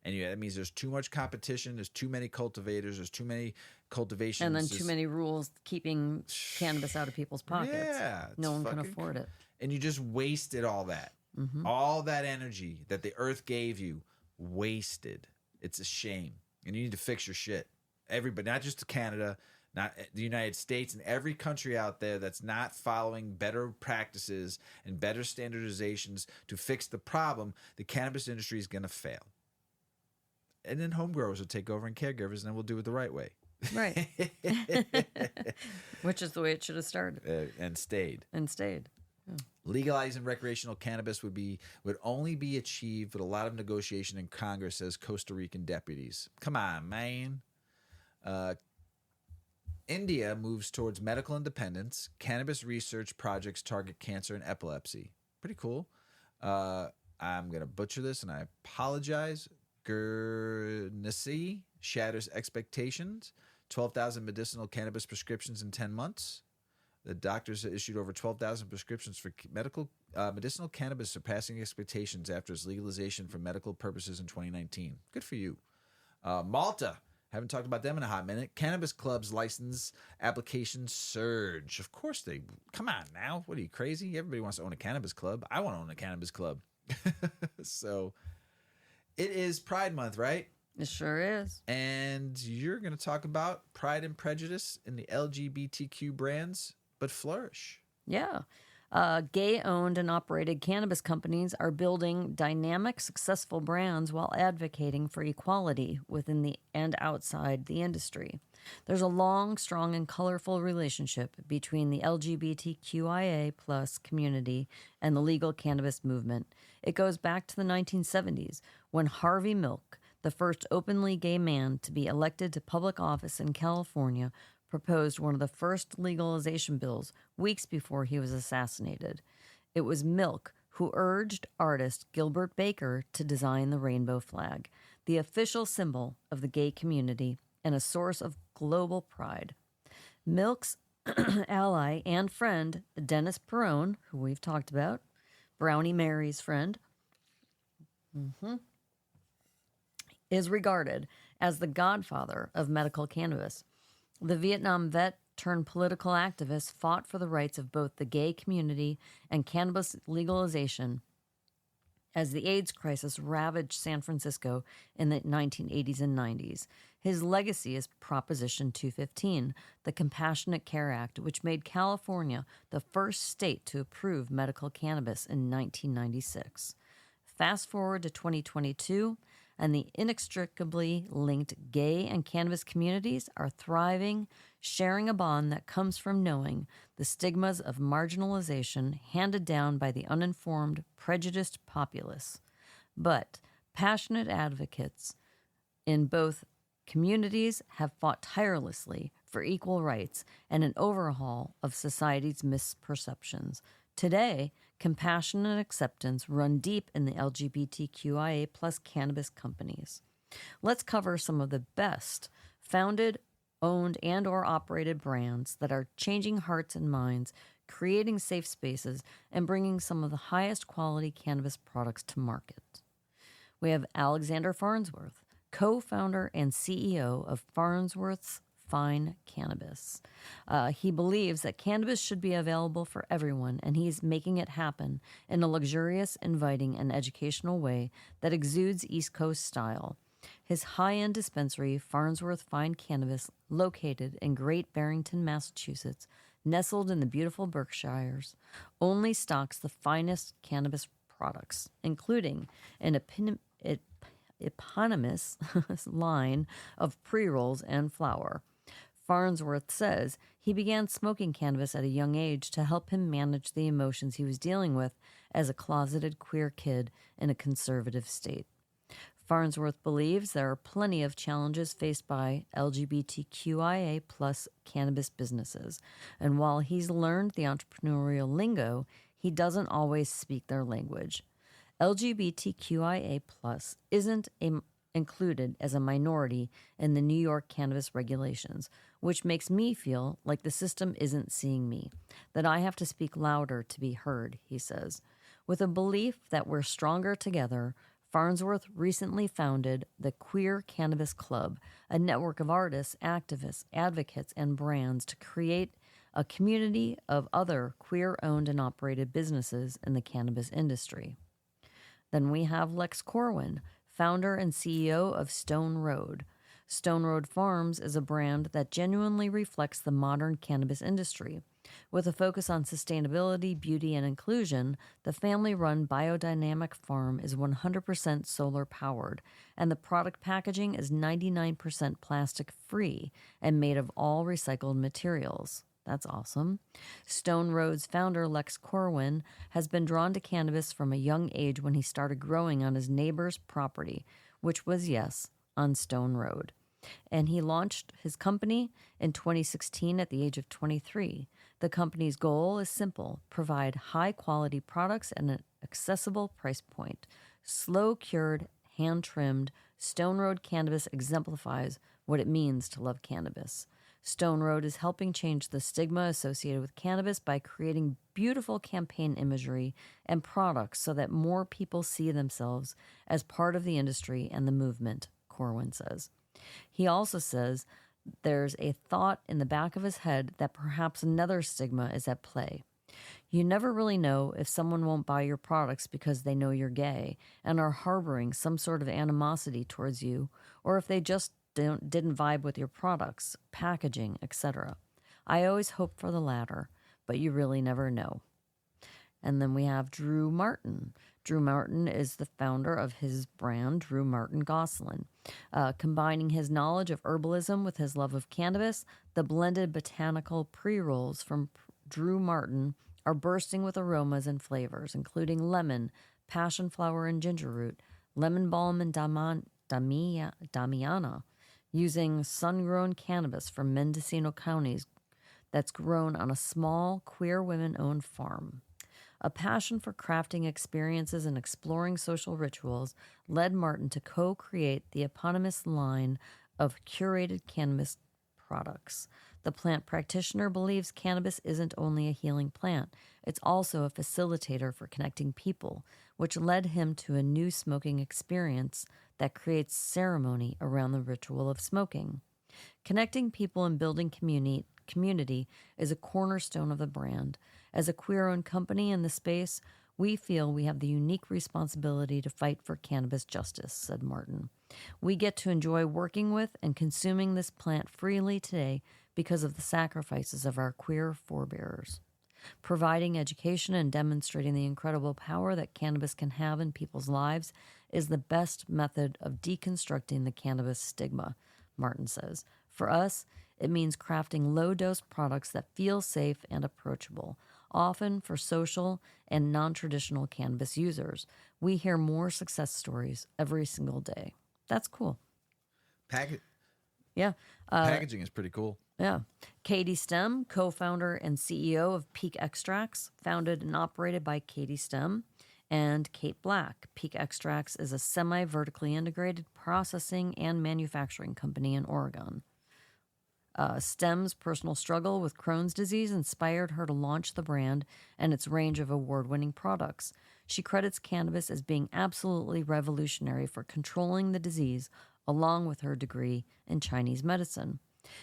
And that means there's too much competition. There's too many cultivators. There's too many cultivations. And then too many rules keeping cannabis out of people's pockets. Yeah. No one can afford it. And you just wasted all that. Mm-hmm. All that energy that the earth gave you, wasted. It's a shame. And you need to fix your shit. Everybody, not just Canada, not the United States, and every country out there that's not following better practices and better standardizations to fix the problem, the cannabis industry is going to fail. And then home growers will take over and caregivers, and then we'll do it the right way. Right. Which is the way it should have started. And stayed. Yeah. Legalizing recreational cannabis would only be achieved with a lot of negotiation in Congress, says Costa Rican deputies. Come on, man. India moves towards medical independence. Cannabis research projects target cancer and epilepsy. Pretty cool. I'm going to butcher this, and I apologize. Guernsey shatters expectations. 12,000 medicinal cannabis prescriptions in 10 months. The doctors issued over 12,000 prescriptions for medicinal cannabis, surpassing expectations after its legalization for medical purposes in 2019. Good for you. Malta. Haven't talked about them in a hot minute. Cannabis clubs license applications surge. Of course they... Come on now. What are you, crazy? Everybody wants to own a cannabis club. I want to own a cannabis club. So, it is Pride Month, right? It sure is. And you're going to talk about pride and prejudice in the LGBTQ brands, but flourish. Yeah. Gay-owned and operated cannabis companies are building dynamic, successful brands while advocating for equality within the and outside the industry. There's a long, strong, and colorful relationship between the LGBTQIA plus community and the legal cannabis movement. It goes back to the 1970s when Harvey Milk, the first openly gay man to be elected to public office in California, proposed one of the first legalization bills weeks before he was assassinated. It was Milk who urged artist Gilbert Baker to design the rainbow flag, the official symbol of the gay community and a source of global pride. Milk's ally and friend, Dennis Perone, who we've talked about, Brownie Mary's friend, is regarded as the godfather of medical cannabis. The Vietnam vet turned political activist fought for the rights of both the gay community and cannabis legalization as the AIDS crisis ravaged San Francisco in the 1980s and 90s. His legacy is Proposition 215, the Compassionate Care Act, which made California the first state to approve medical cannabis in 1996. Fast forward to 2022, and the inextricably linked gay and cannabis communities are thriving, sharing a bond that comes from knowing the stigmas of marginalization handed down by the uninformed, prejudiced populace. But passionate advocates in both communities have fought tirelessly for equal rights and an overhaul of society's misperceptions. Today, compassion and acceptance run deep in the LGBTQIA plus cannabis companies. Let's cover some of the best founded, owned, and or operated brands that are changing hearts and minds, creating safe spaces, and bringing some of the highest quality cannabis products to market. We have Alexander Farnsworth, co-founder and CEO of Farnsworth's Fine Cannabis. He believes that cannabis should be available for everyone, and he's making it happen in a luxurious, inviting, and educational way that exudes East Coast style. His high-end dispensary, Farnsworth Fine Cannabis, located in Great Barrington, Massachusetts, nestled in the beautiful Berkshires, only stocks the finest cannabis products, including an eponymous line of pre-rolls and flour. Farnsworth says he began smoking cannabis at a young age to help him manage the emotions he was dealing with as a closeted queer kid in a conservative state. Farnsworth believes there are plenty of challenges faced by LGBTQIA plus cannabis businesses, and while he's learned the entrepreneurial lingo, he doesn't always speak their language. LGBTQIA plus isn't included as a minority in the New York cannabis regulations, which makes me feel like the system isn't seeing me, that I have to speak louder to be heard, he says. With a belief that we're stronger together, Farnsworth recently founded the Queer Cannabis Club, a network of artists, activists, advocates, and brands to create a community of other queer-owned and operated businesses in the cannabis industry. Then we have Lex Corwin, founder and CEO of Stone Road. Stone Road Farms is a brand that genuinely reflects the modern cannabis industry. With a focus on sustainability, beauty, and inclusion, the family-run biodynamic farm is 100% solar-powered, and the product packaging is 99% plastic-free and made of all recycled materials. That's awesome. Stone Road's founder, Lex Corwin, has been drawn to cannabis from a young age when he started growing on his neighbor's property, which was, yes, on Stone Road. And he launched his company in 2016 at the age of 23. The company's goal is simple: provide high-quality products at an accessible price point. Slow-cured, hand-trimmed, Stone Road cannabis exemplifies what it means to love cannabis. Stone Road is helping change the stigma associated with cannabis by creating beautiful campaign imagery and products so that more people see themselves as part of the industry and the movement, Corwin says. He also says there's a thought in the back of his head that perhaps another stigma is at play. You never really know if someone won't buy your products because they know you're gay and are harboring some sort of animosity towards you, or if they just didn't vibe with your products, packaging, etc. I always hope for the latter, but you really never know. And then we have Drew Martin. Drew Martin is the founder of his brand, Drew Martin Gosselin. Combining his knowledge of herbalism with his love of cannabis, the blended botanical pre-rolls from Drew Martin are bursting with aromas and flavors, including lemon, passion flower and ginger root, lemon balm and Damiana, using sun-grown cannabis from Mendocino counties that's grown on a small, queer women-owned farm. A passion for crafting experiences and exploring social rituals led Martin to co-create the eponymous line of curated cannabis products. The plant practitioner believes cannabis isn't only a healing plant, it's also a facilitator for connecting people, which led him to a new smoking experience that creates ceremony around the ritual of smoking. Connecting people and building community is a cornerstone of the brand. As a queer-owned company in the space, we feel we have the unique responsibility to fight for cannabis justice, said Martin. We get to enjoy working with and consuming this plant freely today because of the sacrifices of our queer forebears. Providing education and demonstrating the incredible power that cannabis can have in people's lives is the best method of deconstructing the cannabis stigma, Martin says. For us, it means crafting low-dose products that feel safe and approachable, often for social and non-traditional cannabis users. We hear more success stories every single day. That's cool. Yeah. Packaging is pretty cool. Yeah. Katie Stem, co-founder and CEO of Peak Extracts, founded and operated by Katie Stem and Kate Black. Peak Extracts is a semi-vertically integrated processing and manufacturing company in Oregon. Stem's personal struggle with Crohn's disease inspired her to launch the brand and its range of award-winning products. She credits cannabis as being absolutely revolutionary for controlling the disease, along with her degree in Chinese medicine.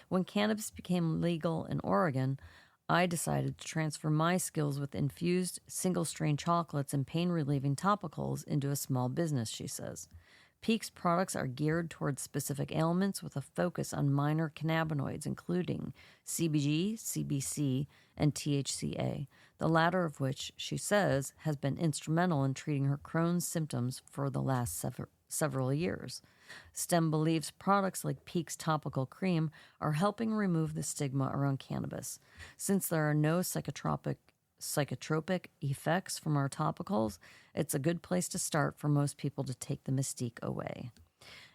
When cannabis became legal in Oregon, I decided to transfer my skills with infused single-strain chocolates and pain-relieving topicals into a small business, she says. Peak's products are geared towards specific ailments with a focus on minor cannabinoids, including CBG, CBC, and THCA, the latter of which, she says, has been instrumental in treating her Crohn's symptoms for the last several years. Stem believes products like Peak's topical cream are helping remove the stigma around cannabis. Since there are no psychotropic effects from our topicals, it's a good place to start for most people to take the mystique away.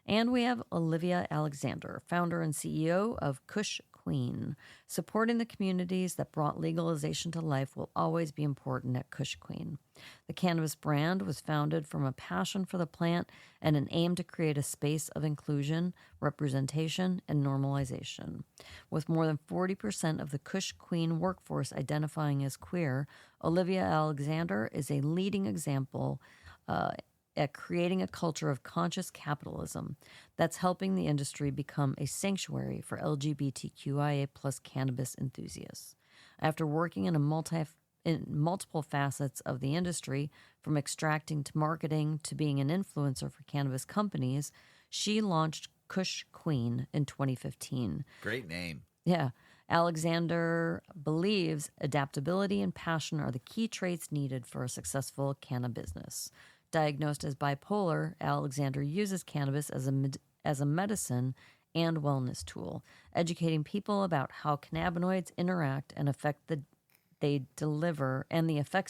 And we have Olivia Alexander, founder and CEO of Kush Queen. Supporting the communities that brought legalization to life will always be important at Kush Queen. The cannabis brand was founded from a passion for the plant and an aim to create a space of inclusion, representation, and normalization. With more than 40% of the Kush Queen workforce identifying as queer, Olivia Alexander is a leading example at creating a culture of conscious capitalism that's helping the industry become a sanctuary for LGBTQIA plus cannabis enthusiasts. After working in multiple facets of the industry, from extracting to marketing to being an influencer for cannabis companies, she launched Kush Queen in 2015. Great name. Yeah. Alexander believes adaptability and passion are the key traits needed for a successful cannabis business. Diagnosed as bipolar, Alexander uses cannabis as a medicine and wellness tool, educating people about how cannabinoids interact and the effects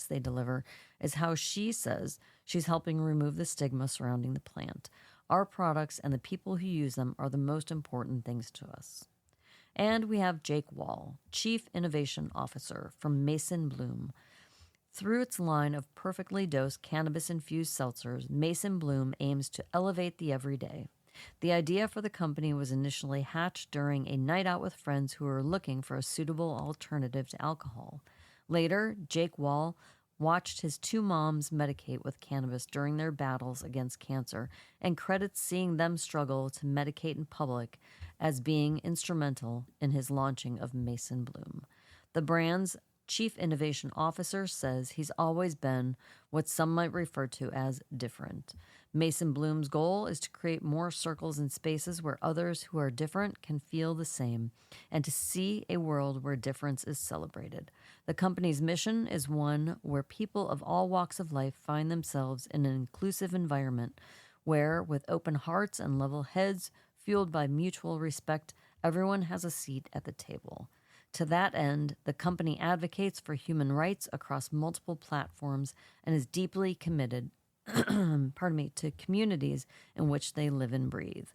they deliver is how she says she's helping remove the stigma surrounding the plant. Our products and the people who use them are the most important things to us. And we have Jake Wall, Chief Innovation Officer from Mason Bloom. Through its line of perfectly dosed cannabis-infused seltzers, Mason Bloom aims to elevate the everyday. The idea for the company was initially hatched during a night out with friends who were looking for a suitable alternative to alcohol. Later, Jake Wall watched his two moms medicate with cannabis during their battles against cancer and credits seeing them struggle to medicate in public as being instrumental in his launching of Mason Bloom. The brand's Chief Innovation Officer says he's always been what some might refer to as different. Mason Bloom's goal is to create more circles and spaces where others who are different can feel the same and to see a world where difference is celebrated. The company's mission is one where people of all walks of life find themselves in an inclusive environment where, with open hearts and level heads, fueled by mutual respect, everyone has a seat at the table. To that end, the company advocates for human rights across multiple platforms and is deeply committed to communities in which they live and breathe.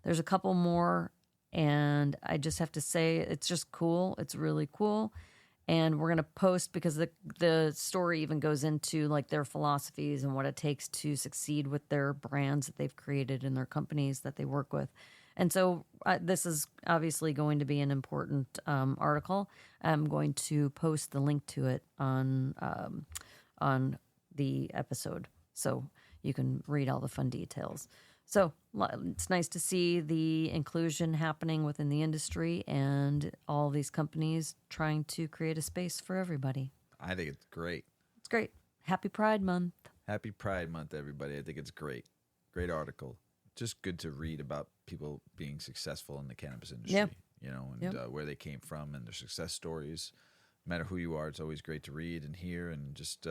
There's a couple more, and I just have to say it's just cool. It's really cool. And we're going to post, because the story even goes into like their philosophies and what it takes to succeed with their brands that they've created and their companies that they work with. And so this is obviously going to be an important article. I'm going to post the link to it on the episode, so you can read all the fun details. So it's nice to see the inclusion happening within the industry and all these companies trying to create a space for everybody. I think it's great. It's great. Happy Pride Month. Happy Pride Month, everybody. I think it's great. Great article. Just good to read about people being successful in the cannabis industry, and where they came from and their success stories. No matter who you are, it's always great to read and hear, and just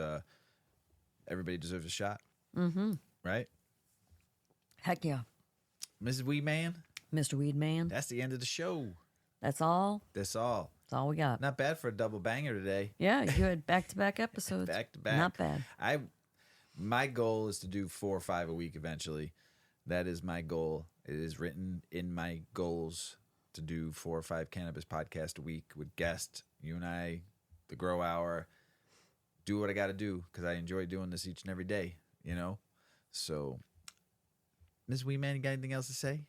everybody deserves a shot. Mm-hmm. Right? Heck yeah. Mrs. Weedman? Mr. Weedman. That's the end of the show. That's all? That's all. That's all we got. Not bad for a double banger today. Yeah, you had back-to-back episodes. Back-to-back. Not bad. My goal is to do 4 or 5 a week eventually. That is my goal. It is written in my goals to do 4 or 5 cannabis podcasts a week with guests. You and I, the Grow Hour, do what I got to do because I enjoy doing this each and every day, So, Ms. Weeman, you got anything else to say?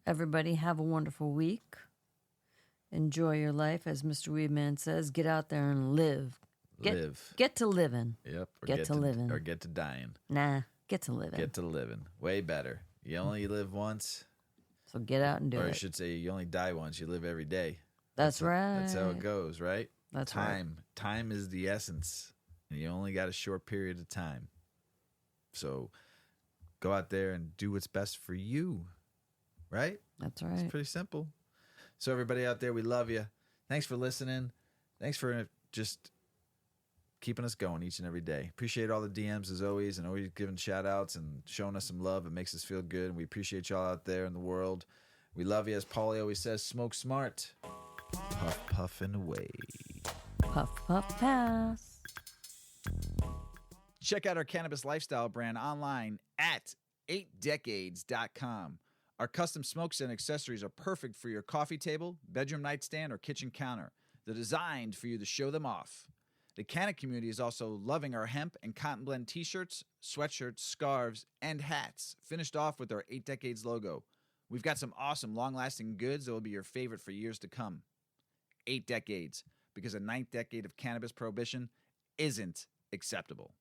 Everybody have a wonderful week. Enjoy your life. As Mr. Weedman says, get out there and live. Get to living. Yep. Get to living. Or get to dying. Nah, get to living. Get to living. Way better. You only live once. So get out and do it. Or I should say, you only die once. You live every day. That's right. That's how it goes, right? That's time. right. Time is the essence. And you only got a short period of time. So go out there and do what's best for you. Right? That's right. It's pretty simple. So everybody out there, we love you. Thanks for listening. Thanks for just keeping us going each and every day. Appreciate all the DMs as always, and always giving shout outs and showing us some love. It makes us feel good. And we appreciate y'all out there in the world. We love you. As Paulie always says, smoke smart. Puff, puff, and away. Puff, puff, pass. Check out our cannabis lifestyle brand online at 8decades.com. Our custom smokes and accessories are perfect for your coffee table, bedroom nightstand, or kitchen counter. They're designed for you to show them off. The Canna community is also loving our hemp and cotton blend t-shirts, sweatshirts, scarves, and hats, finished off with our 8 Decades logo. We've got some awesome long-lasting goods that will be your favorite for years to come. 8 Decades, because a 9th decade of cannabis prohibition isn't acceptable.